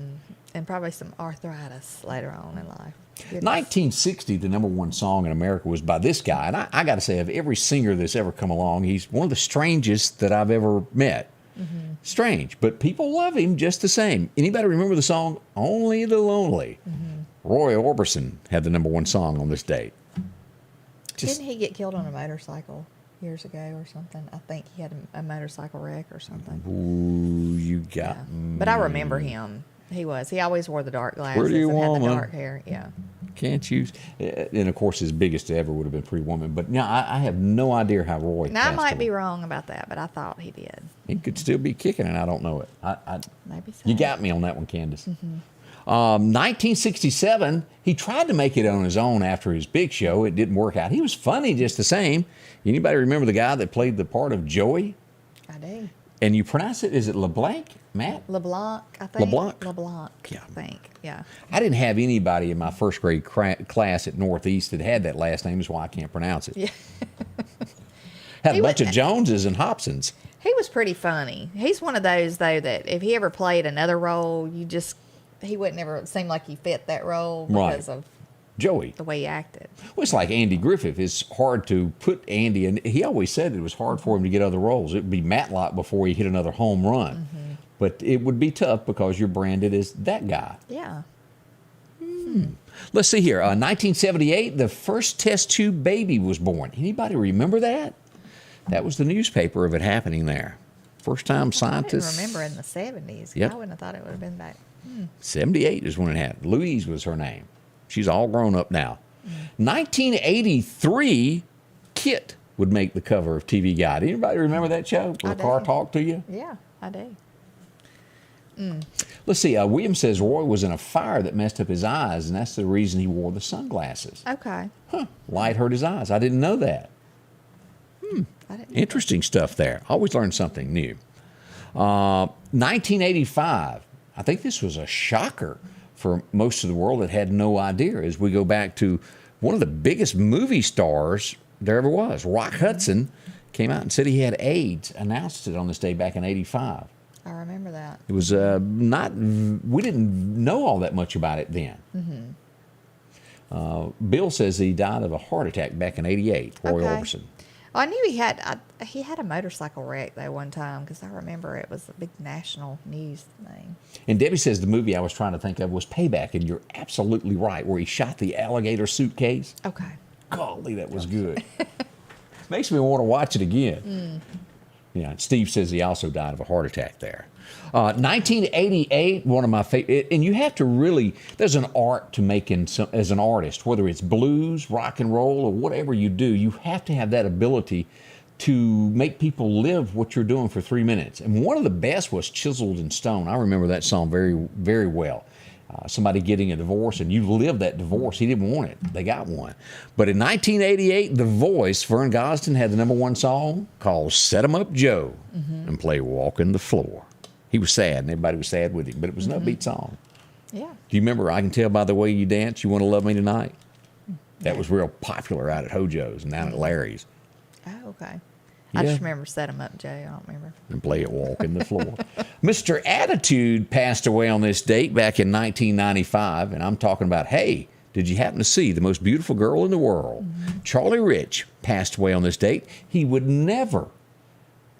And probably some arthritis later on in life. Goodness. 1960, the number one song in America was by this guy. And I got to say, of every singer that's ever come along, he's one of the strangest that I've ever met. Strange, but people love him just the same. Anybody remember the song Only the Lonely? Roy Orbison had the number one song on this date. Didn't he get killed on a motorcycle years ago or something? I think he had a motorcycle wreck or something. Ooh, you got But I remember him. He always wore the dark glasses Pretty and had Woman. the dark hair. Yeah. Can't you? And of course, his biggest ever would have been Pretty Woman. But now I have no idea how Roy. Now, I might passed be away. wrong about that, but I thought he did. He could still be kicking, and I don't know it. Maybe so. You got me on that one, Candace. 1967, he tried to make it on his own after his big show. It didn't work out. He was funny just the same. Anybody remember the guy that played the part of Joey? I do. And you pronounce it, is it LeBlanc, Matt? LeBlanc, I think. LeBlanc? LeBlanc, Yeah. I think. Yeah. I didn't have anybody in my first grade class at Northeast that had that last name, is why I can't pronounce it. Yeah. Had He a bunch of went- Joneses and Hobsons. He was pretty funny. He's one of those, though, that if he ever played another role, he wouldn't ever seem like he fit that role because of Joey. the way he acted. Well, it's like Andy Griffith. It's hard to put Andy, and he always said it was hard for him to get other roles. It would be Matlock before he hit another home run. But it would be tough because you're branded as that guy. Yeah. Let's see here. 1978, the first test tube baby was born. Anybody remember that? That was the newspaper of it happening there. First time scientists. I didn't remember in the 70s. Yep. I wouldn't have thought it would have been back. 78 is when it happened. Louise was her name. She's all grown up now. 1983, Kit would make the cover of TV Guide. Anybody remember that show? Where I the car do. talked to you? Yeah, I do. Let's see. William says Roy was in a fire that messed up his eyes, and that's the reason he wore the sunglasses. Okay. Light hurt his eyes. I didn't know that. I didn't. Interesting stuff there. Always learn something new. 1985. I think this was a shocker for most of the world that had no idea as we go back to one of the biggest movie stars there ever was. Rock Hudson came out and said he had AIDS, announced it on this day back in 85. I remember that. It was we didn't know all that much about it then. Bill says he died of a heart attack back in 88, Roy Orbison. I knew he had a motorcycle wreck though one time because I remember it was a big national news thing. And Debbie says the movie I was trying to think of was Payback, and you're absolutely right, where he shot the alligator suitcase. Okay. Golly, that was good. Makes me want to watch it again. Yeah, Steve says he also died of a heart attack there. 1988, one of my favorite, and you have to really, there's an art to making, as an artist, whether it's blues, rock and roll, or whatever you do, you have to have that ability to make people live what you're doing for 3 minutes. And one of the best was Chiseled in Stone. I remember that song very, very well. Somebody getting a divorce, and you lived that divorce. He didn't want it. They got one. But in 1988, The Voice, Vern Gosdin had the number one song called Set 'Em Up Joe and play Walking the Floor. He was sad, and everybody was sad with him, but it was an upbeat song. Yeah. Do you remember I Can Tell by the Way You Dance, You Want to Love Me Tonight? That was real popular out at Hojo's and down at Larry's. Oh, okay. I Yeah. just remember Set 'Em Up, Jay. I don't remember. And play it Walking the Floor. Mr. Attitude passed away on this date back in 1995, and I'm talking about, hey, did you happen to see the most beautiful girl in the world? Charlie Rich passed away on this date. He would never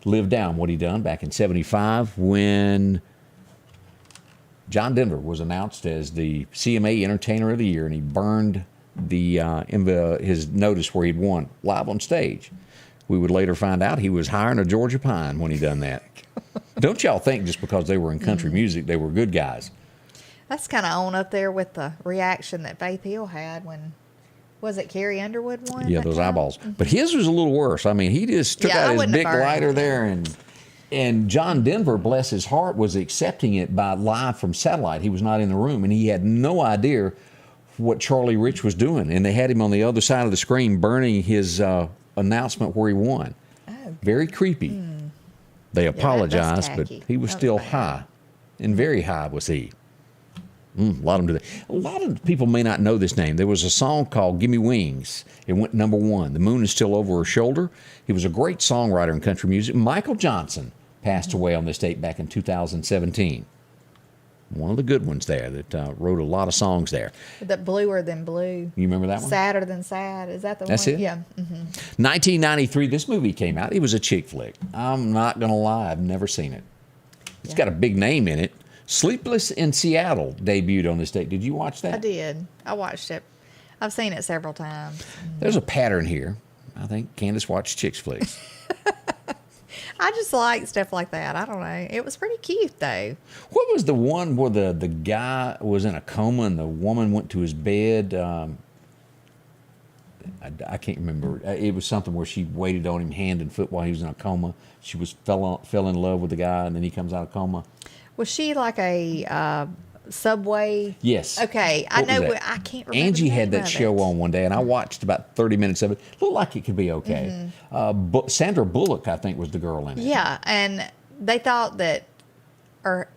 live down what he done back in 75 when John Denver was announced as the CMA Entertainer of the Year, and he burned his notice where he'd won live on stage. We would later find out he was hiring a Georgia Pine when he done that. Don't y'all think just because they were in country music, they were good guys? That's kind of on up there with the reaction that Faith Hill had when, was it Carrie Underwood won? Yeah, that those time? eyeballs. But his was a little worse. I mean, he just took Yeah, I out his wouldn't big have burned lighter it. there, and John Denver, bless his heart, was accepting it by live from satellite. He was not in the room, and he had no idea what Charlie Rich was doing. And they had him on the other side of the screen burning his announcement where he won. Oh. Very creepy. They that's apologized, but tacky. he was That was still bad. high, and very high was he. A lot of them do that. A lot of people may not know this name. There was a song called Gimme Wings. It went number one. The Moon is Still Over Her Shoulder. He was a great songwriter in country music. Michael Johnson passed away on this date back in 2017. One of the good ones there that wrote a lot of songs there. That Bluer Than Blue. You remember that one? Sadder Than Sad. Is that the That's one? it? Yeah. 1993, this movie came out. It was a chick flick. I'm not going to lie. I've never seen it. It's got a big name in it. Sleepless in Seattle debuted on this date. Did you watch that? I did. I watched it. I've seen it several times. There's a pattern here. I think Candace watched chick flicks. I just like stuff like that. I don't know. It was pretty cute, though. What was the one where the guy was in a coma and the woman went to his bed? I can't remember. It was something where she waited on him hand and foot while he was in a coma. She fell in love with the guy, and then he comes out of coma. Was she like a Subway? Yes. Okay. I know. I can't remember. Angie the had name that of show it. on one day, and I watched about 30 minutes of it. Looked like it could be okay. But Sandra Bullock, I think, was the girl in it. Yeah, and they thought that, or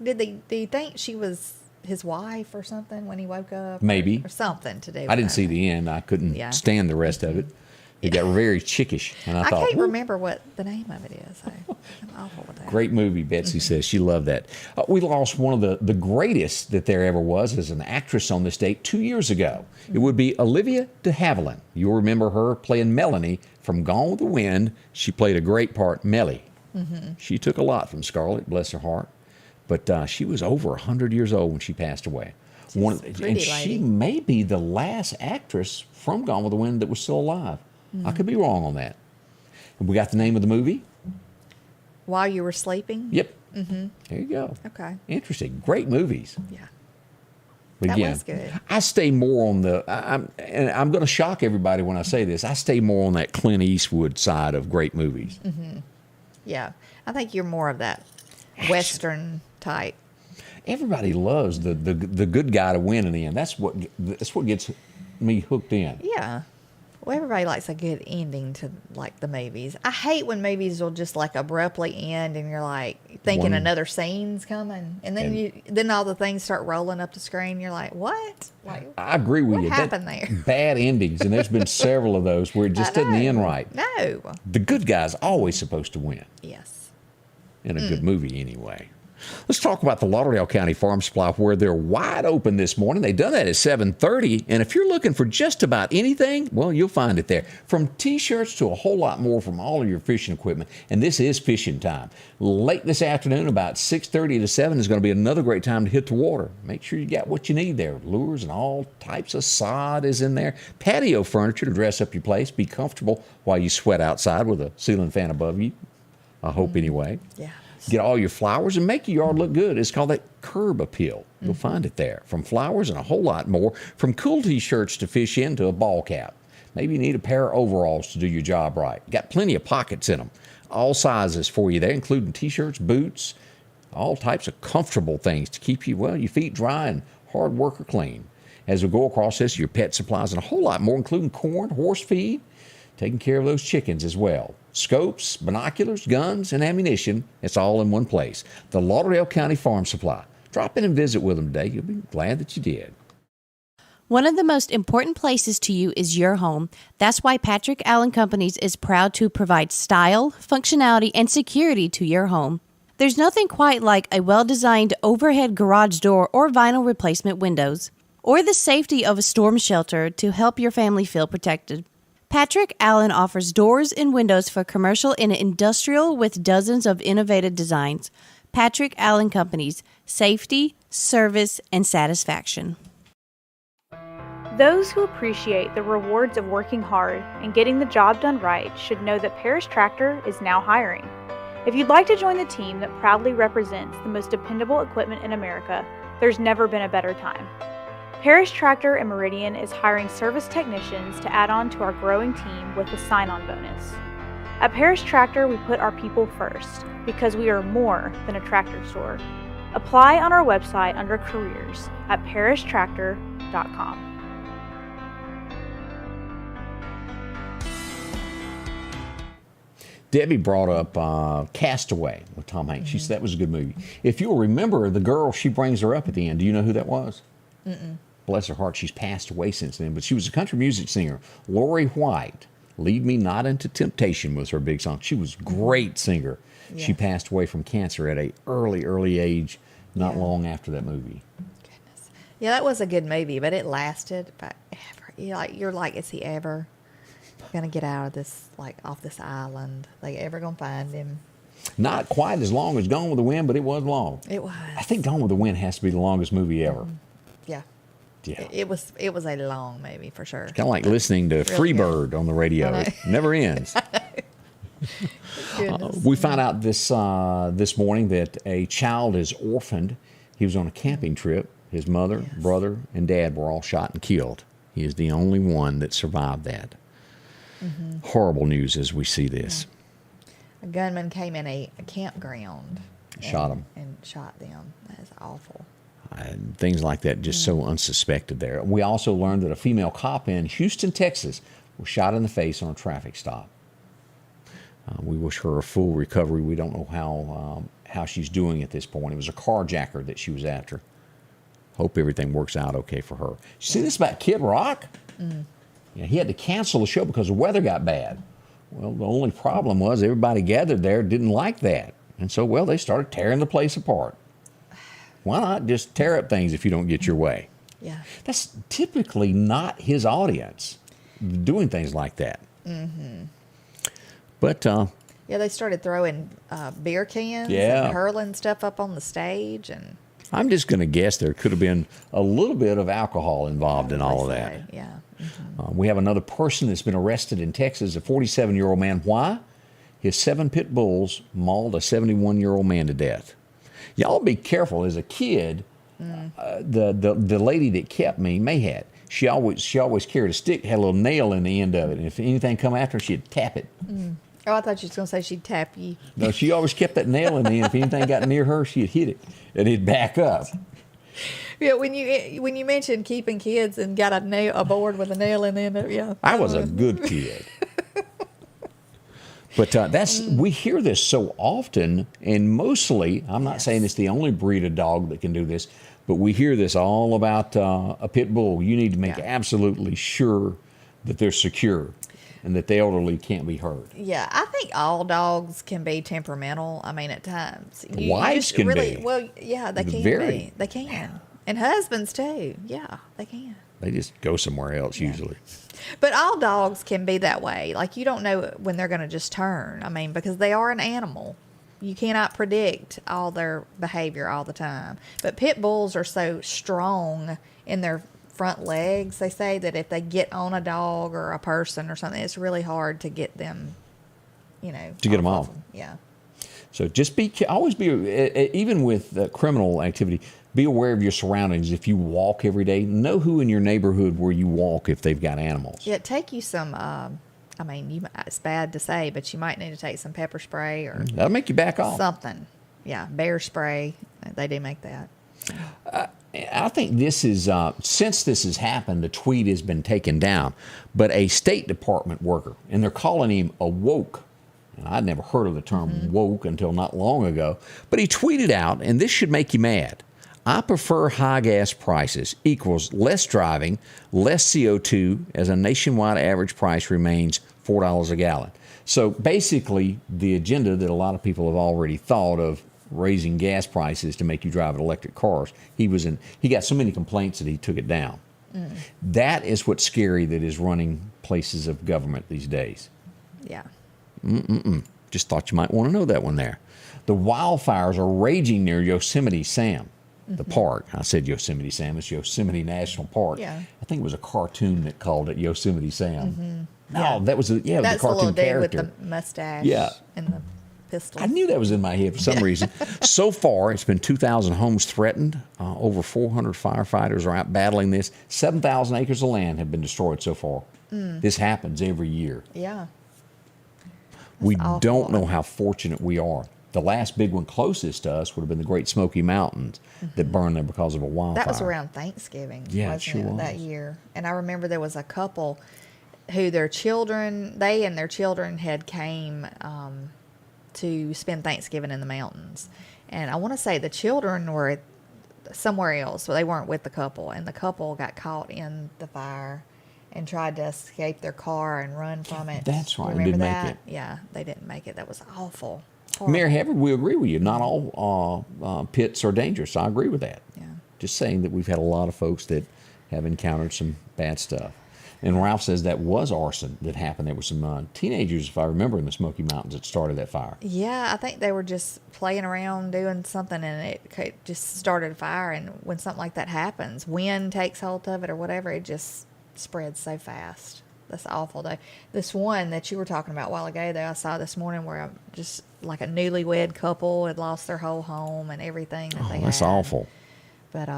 do you think she was his wife or something when he woke up? Maybe. Or something to do with I didn't see that. the end. I couldn't stand the rest of it. It got very chickish, and I thought, can't "Woo." remember what the name of it is. So I'm awful with that. Great movie, Betsy says. She loved that. We lost one of the greatest that there ever was as an actress on this date 2 years ago. It would be Olivia de Havilland. You'll remember her playing Melanie from Gone with the Wind. She played a great part, Mellie. She took a lot from Scarlett, bless her heart. But she was over 100 years old when she passed away. She's a pretty she lady. may be the last actress from Gone with the Wind that was still alive. I could be wrong on that. And we got the name of the movie. While you were sleeping? Yep. There you go. Okay. Interesting. Great movies. Yeah. But That again, was good. I stay more on and I'm going to shock everybody when I say this. I stay more on that Clint Eastwood side of great movies. Yeah. I think you're more of that Western type. Everybody loves the good guy to win in the end. That's what gets me hooked in. Yeah. Well, everybody likes a good ending to like the movies. I hate when movies will just like abruptly end and you're like thinking another scene's coming, and then all the things start rolling up the screen. You're like, what? Like, I agree with you. What happened there? Bad endings, and there's been several of those where it just doesn't end right. No. The good guy's always supposed to win Yes. in a good movie anyway. Let's talk about the Lauderdale County Farm Supply, where they're wide open this morning. They've done that at 7:30, and if you're looking for just about anything, well, you'll find it there. From T-shirts to a whole lot more from all of your fishing equipment, and this is fishing time. Late this afternoon, about 6:30 to 7, is going to be another great time to hit the water. Make sure you got what you need there. Lures and all types of sod is in there. Patio furniture to dress up your place. Be comfortable while you sweat outside with a ceiling fan above you. I hope anyway. Yeah. Get all your flowers and make your yard look good. It's called that curb appeal. You'll find it there. From flowers and a whole lot more. From cool T-shirts to fish in to a ball cap. Maybe you need a pair of overalls to do your job right. Got plenty of pockets in them. All sizes for you there, including T-shirts, boots, all types of comfortable things to keep you, well, your feet dry and hard work or clean. As we go across this, your pet supplies and a whole lot more, including corn, horse feed, taking care of those chickens as well. Scopes, binoculars, guns, and ammunition. It's all in one place. The Lauderdale County Farm Supply. Drop in and visit with them today. You'll be glad that you did. One of the most important places to you is your home. That's why Patrick Allen Companies is proud to provide style, functionality, and security to your home. There's nothing quite like a well-designed overhead garage door or vinyl replacement windows, or the safety of a storm shelter to help your family feel protected. Patrick Allen offers doors and windows for commercial and industrial with dozens of innovative designs. Patrick Allen Companies, safety, service, and satisfaction. Those who appreciate the rewards of working hard and getting the job done right should know that Parrish Tractor is now hiring. If you'd like to join the team that proudly represents the most dependable equipment in America, there's never been a better time. Parrish Tractor and Meridian is hiring service technicians to add on to our growing team with a sign-on bonus. At Parrish Tractor, we put our people first because we are more than a tractor store. Apply on our website under careers at parrishtractor.com. Debbie brought up Castaway with Tom Hanks. She said that was a good movie. If you'll remember, the girl, she brings her up at the end. Do you know who that was? Mm-mm. Bless her heart, she's passed away since then. But she was a country music singer. Lori White, Lead Me Not Into Temptation was her big song. She was a great singer. Yeah. She passed away from cancer at an early age, not long after that movie. Goodness. Yeah, that was a good movie, but it lasted forever. You're like, is he ever gonna get out of this, like off this island? They ever gonna find him? Not quite as long as Gone with the Wind, but it was long. It was. I think Gone with the Wind has to be the longest movie ever. Yeah. Yeah. It was a long movie for sure. Kind of like listening to Really Freebird on the radio. It never ends. We found out this morning that a child is orphaned. He was on a camping trip. His mother, brother, and dad were all shot and killed. He is the only one that survived that. Mm-hmm. Horrible news as we see this. A gunman came in a campground. Shot them. And shot them. That is awful. And things like that, just so unsuspected there. We also learned that a female cop in Houston, Texas, was shot in the face on a traffic stop. We wish her a full recovery. We don't know how she's doing at this point. It was a carjacker that she was after. Hope everything works out okay for her. You see this about Kid Rock? Yeah, he had to cancel the show because the weather got bad. Well, the only problem was everybody gathered there didn't like that. And so, they started tearing the place apart. Why not just tear up things if you don't get your way? Yeah. That's typically not his audience doing things like that. Mm-hmm. But they started throwing beer cans and hurling stuff up on the stage, and I'm just going to guess there could have been a little bit of alcohol involved in all of that. Yeah. Mm-hmm. We have another person that's been arrested in Texas, a 47-year-old man. Why? His 7 pit bulls mauled a 71-year-old man to death. Y'all be careful. As a kid, the lady that kept me, Mayhat, she always carried a stick, had a little nail in the end of it, and if anything come after her, she'd tap it. Oh, I thought you was going to say she'd tap you. No, she always kept that nail in the end. If anything got near her, she'd hit it, and it'd back up. Yeah, when you mentioned keeping kids and got a board with a nail in the end of it, I was a good kid. But we hear this so often, and mostly, I'm not saying it's the only breed of dog that can do this, but we hear this all about a pit bull. You need to make absolutely sure that they're secure and that the elderly can't be hurt. Yeah, I think all dogs can be temperamental. I mean, at times. Wives can be. Well, yeah, they can be. They can. And husbands, too. Yeah, they can. They just go somewhere else, usually. But all dogs can be that way. Like, you don't know when they're going to just turn. I mean, because they are an animal. You cannot predict all their behavior all the time. But pit bulls are so strong in their front legs, they say, that if they get on a dog or a person or something, it's really hard to get them, to get them off. Yeah. So just always be, even with criminal activity, be aware of your surroundings. If you walk every day, know who in your neighborhood where you walk if they've got animals. Yeah, take you some, it's bad to say, but you might need to take some pepper spray or... That'll make you back off. Something. Yeah, bear spray. They do make that. I think this is, since this has happened, the tweet has been taken down, but a State Department worker, and they're calling him a woke. And I'd never heard of the term woke until not long ago, but he tweeted out, and this should make you mad, I prefer high gas prices equals less driving, less CO2, as a nationwide average price remains $4 a gallon. So basically, the agenda that a lot of people have already thought of, raising gas prices to make you drive electric cars, he got so many complaints that he took it down. That is what's scary that is running places of government these days. Yeah. Just thought you might want to know that one there. The wildfires are raging near Yosemite Sam. The park. I said Yosemite Sam. It's Yosemite National Park. Yeah. I think it was a cartoon that called it Yosemite Sam. No, that was the cartoon That's the little character dude with the mustache. And the pistol. I knew that was in my head for some reason. So far, it's been 2,000 homes threatened. Over 400 firefighters are out battling this. 7,000 acres of land have been destroyed so far. This happens every year. Yeah. We don't know how fortunate we are. The last big one closest to us would have been the Great Smoky Mountains that burned there because of a wildfire. That was around Thanksgiving, wasn't it that year. And I remember there was a couple, who they and their children had came to spend Thanksgiving in the mountains. And I want to say the children were somewhere else, so they weren't with the couple. And the couple got caught in the fire and tried to escape their car and run from it. That's right. Remember Didn't that? make it. Yeah, they didn't make it. That was awful. Horrible. Mayor Havard, we agree with you. Not all pits are dangerous. I agree with that. Yeah. Just saying that we've had a lot of folks that have encountered some bad stuff. And Ralph says that was arson that happened. There were some teenagers, if I remember, in the Smoky Mountains that started that fire. Yeah, I think they were just playing around doing something, and it just started a fire. And when something like that happens, wind takes hold of it or whatever, it just spreads so fast. That's awful, though. This one that you were talking about a while ago, though, I saw this morning where just like a newlywed couple had lost their whole home and everything that they had. That's awful. But,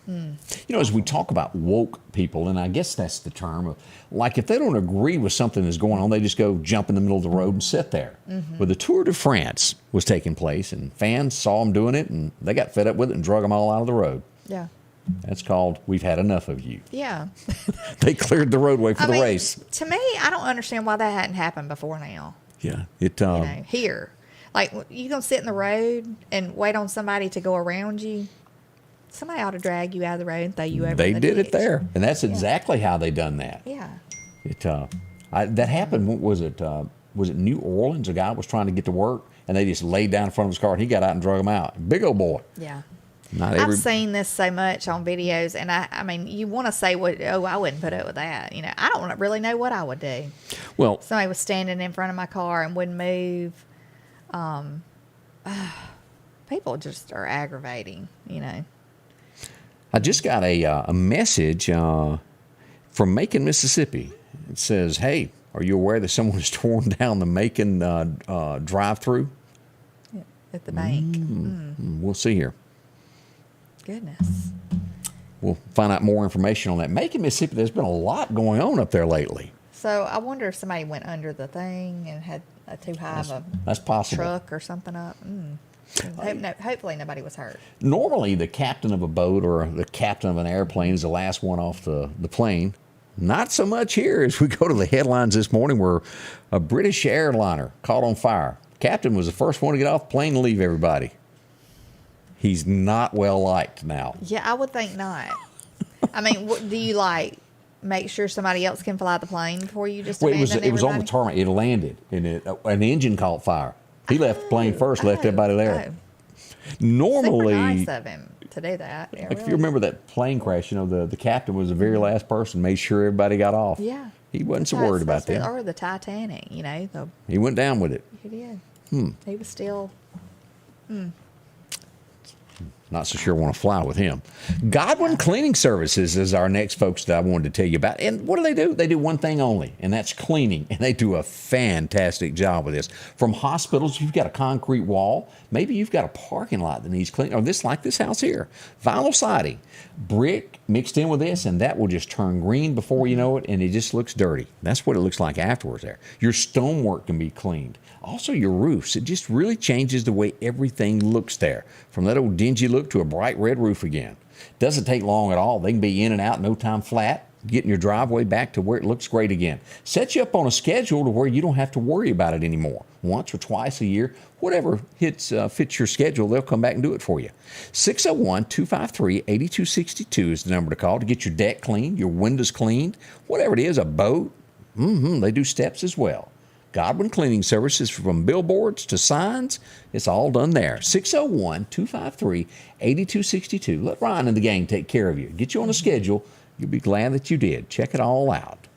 You know, as we talk about woke people, and I guess that's the term, like if they don't agree with something that's going on, they just go jump in the middle of the road and sit there. But the Tour de France was taking place, and fans saw them doing it, and they got fed up with it and drug them all out of the road. yeah. That's called, we've had enough of you. Yeah. They cleared the roadway for the race. To me, I don't understand why that hadn't happened before now. Yeah. Here. Like, you going to sit in the road and wait on somebody to go around you? Somebody ought to drag you out of the road and throw you over They in the did ditch. it there. And that's exactly how they done that. Yeah. That happened, what was it New Orleans? A guy was trying to get to work, and they just laid down in front of his car, and he got out and drug him out. Big old boy. Yeah. I've seen this so much on videos, and I mean, you want to say, I wouldn't put up with that. You know, I don't really know what I would do. Well, Somebody was standing in front of my car and wouldn't move. People just are aggravating, you know. I just got a message from Macon, Mississippi. It says, hey, are you aware that someone has torn down the Macon drive-through? At the bank. We'll see here. Goodness. We'll find out more information on that. Macon, Mississippi, there's been a lot going on up there lately. So I wonder if somebody went under the thing and had a too high of a That's possible. truck or something up. Hopefully nobody was hurt. Normally, the captain of a boat or the captain of an airplane is the last one off the plane. Not so much here as we go to the headlines this morning where a British airliner caught on fire. Captain was the first one to get off the plane and leave everybody. He's not well liked now. Yeah, I would think not. I mean, do you make sure somebody else can fly the plane before you just abandon it was on the everybody? tarmac. It landed, and an engine caught fire. He left the plane first, left everybody there. Normally, super nice of him to do that. Yeah, if you remember that plane crash, the captain was the very last person, made sure everybody got off. Yeah. He wasn't so worried about that. Or the Titanic, He went down with it. He did. He was still... Not so sure I want to fly with him. Godwin Cleaning Services is our next folks that I wanted to tell you about. And what do? They do one thing only, and that's cleaning. And they do a fantastic job with this. From hospitals, you've got a concrete wall. Maybe you've got a parking lot that needs cleaning. Or this house here. Vinyl siding. Brick mixed in with this, and that will just turn green before you know it, and it just looks dirty. That's what it looks like afterwards there. Your stonework can be cleaned. Also, your roofs. It just really changes the way everything looks there. From that old dingy look to a bright red roof again. Doesn't take long at all. They can be in and out, no time flat, getting your driveway back to where it looks great again. Set you up on a schedule to where you don't have to worry about it anymore. Once or twice a year, whatever fits your schedule, they'll come back and do it for you. 601-253-8262 is the number to call to get your deck cleaned, your windows cleaned, whatever it is, a boat. They do steps as well. Godwin Cleaning Services, from billboards to signs, it's all done there. 601-253-8262. Let Ryan and the gang take care of you. Get you on a schedule. You'll be glad that you did. Check it all out.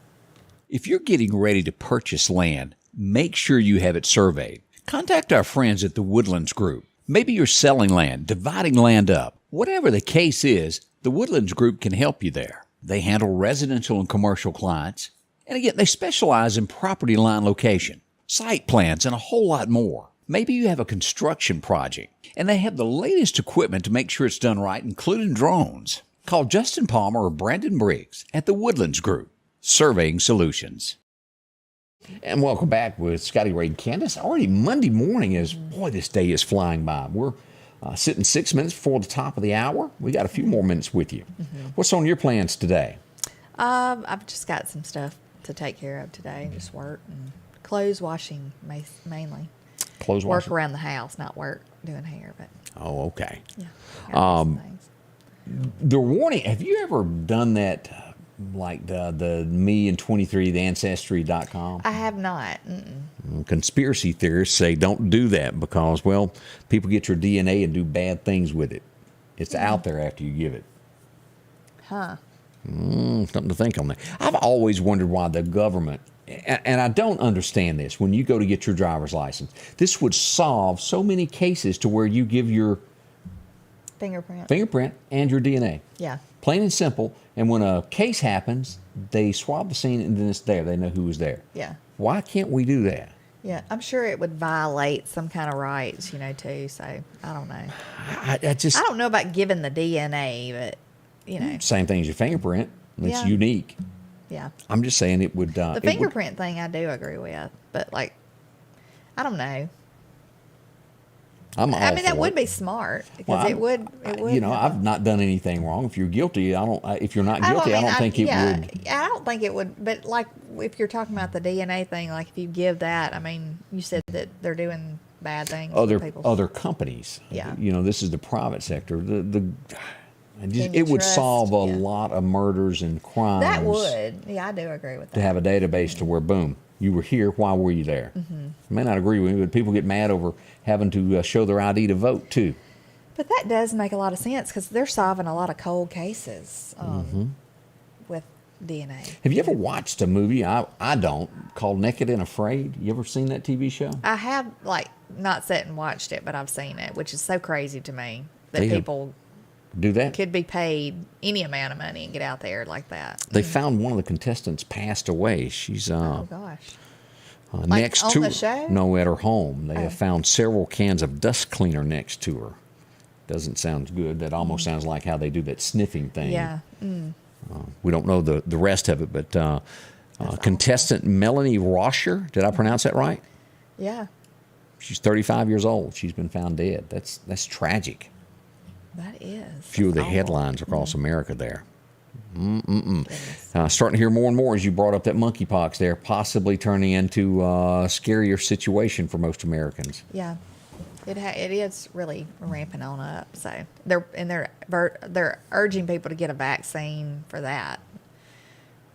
If you're getting ready to purchase land, make sure you have it surveyed. Contact our friends at the Woodlands Group. Maybe you're selling land, dividing land up. Whatever the case is, the Woodlands Group can help you there. They handle residential and commercial clients. And again, they specialize in property line location, site plans, and a whole lot more. Maybe you have a construction project, and they have the latest equipment to make sure it's done right, including drones. Call Justin Palmer or Brandon Briggs at the Woodlands Group, Surveying Solutions. And welcome back with Scotty, Ray, and Candace. Already Monday morning this day is flying by. We're sitting 6 minutes before the top of the hour. We got a few more minutes with you. What's on your plans today? I've just got some stuff to take care of today. Just work and clothes washing mainly. Clothes Work washing? around the house, not work doing hair. But Oh, okay. yeah, gotta do some things. The warning, have you ever done that, like the me and 23, the ancestry.com? I have not. Mm-mm. Conspiracy theorists say don't do that because, well, people get your DNA and do bad things with it. It's out there after you give it. Huh. Something to think on that. I've always wondered why the government, and I don't understand this, when you go to get your driver's license, this would solve so many cases to where you give your fingerprint and your DNA. Yeah. Plain and simple. And when a case happens, they swab the scene and then it's there. They know who was there. Yeah. Why can't we do that? Yeah. I'm sure it would violate some kind of rights, too. So I don't know. I don't know about giving the DNA, but, Same thing as your fingerprint. It's Yeah. unique. Yeah. I'm just saying it would. The fingerprint thing I do agree with, but I don't know. I'm all I mean, that for would it. be smart because Well, it would. I've not done anything wrong. If you're guilty, I don't. If you're not guilty, I don't think it would. I don't think it would. But if you're talking about the DNA thing, if you give that, I mean, you said that they're doing bad things. to people. Other companies. Yeah. This is the private sector. Can you It would trust? solve a Yeah. lot of murders and crimes. That would. Yeah, I do agree with that. To have a database to where, boom, you were here. Why were you there? Mm-hmm. I may not agree with you, but people get mad over having to show their ID to vote too. But that does make a lot of sense because they're solving a lot of cold cases with DNA. Have you ever watched a movie? I don't, called Naked and Afraid. You ever seen that TV show? I have not sat and watched it, but I've seen it, which is so crazy to me that They have- people Do that? could be paid any amount of money and get out there like that. They found one of the contestants passed away. She's Oh gosh. next on to the her. show? No, at her home. They Oh. have found several cans of dust cleaner next to her. Doesn't sound good. That almost sounds like how they do that sniffing thing. Yeah. We don't know the rest of it, but contestant Melanie Rosher, did I pronounce that right? Yeah. She's 35 years old. She's been found dead. That's tragic. That is. A few of the headlines across America there. Starting to hear more and more as you brought up that monkeypox there, possibly turning into a scarier situation for most Americans. Yeah. It is really ramping on up. So they're urging people to get a vaccine for that.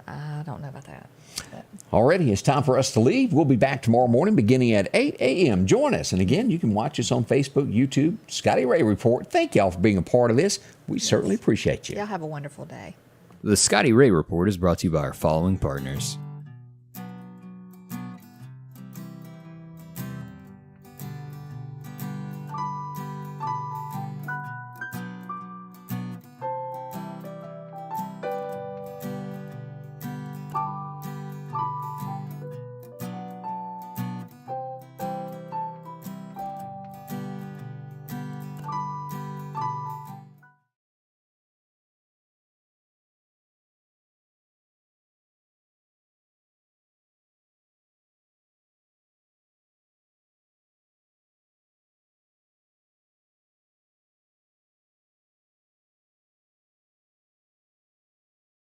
I don't know about that. But. Alrighty, it's time for us to leave. We'll be back tomorrow morning beginning at 8 a.m. Join us. And again, you can watch us on Facebook, YouTube, Scotty Ray Report. Thank y'all for being a part of this. We certainly appreciate you. Y'all have a wonderful day. The Scotty Ray Report is brought to you by our following partners: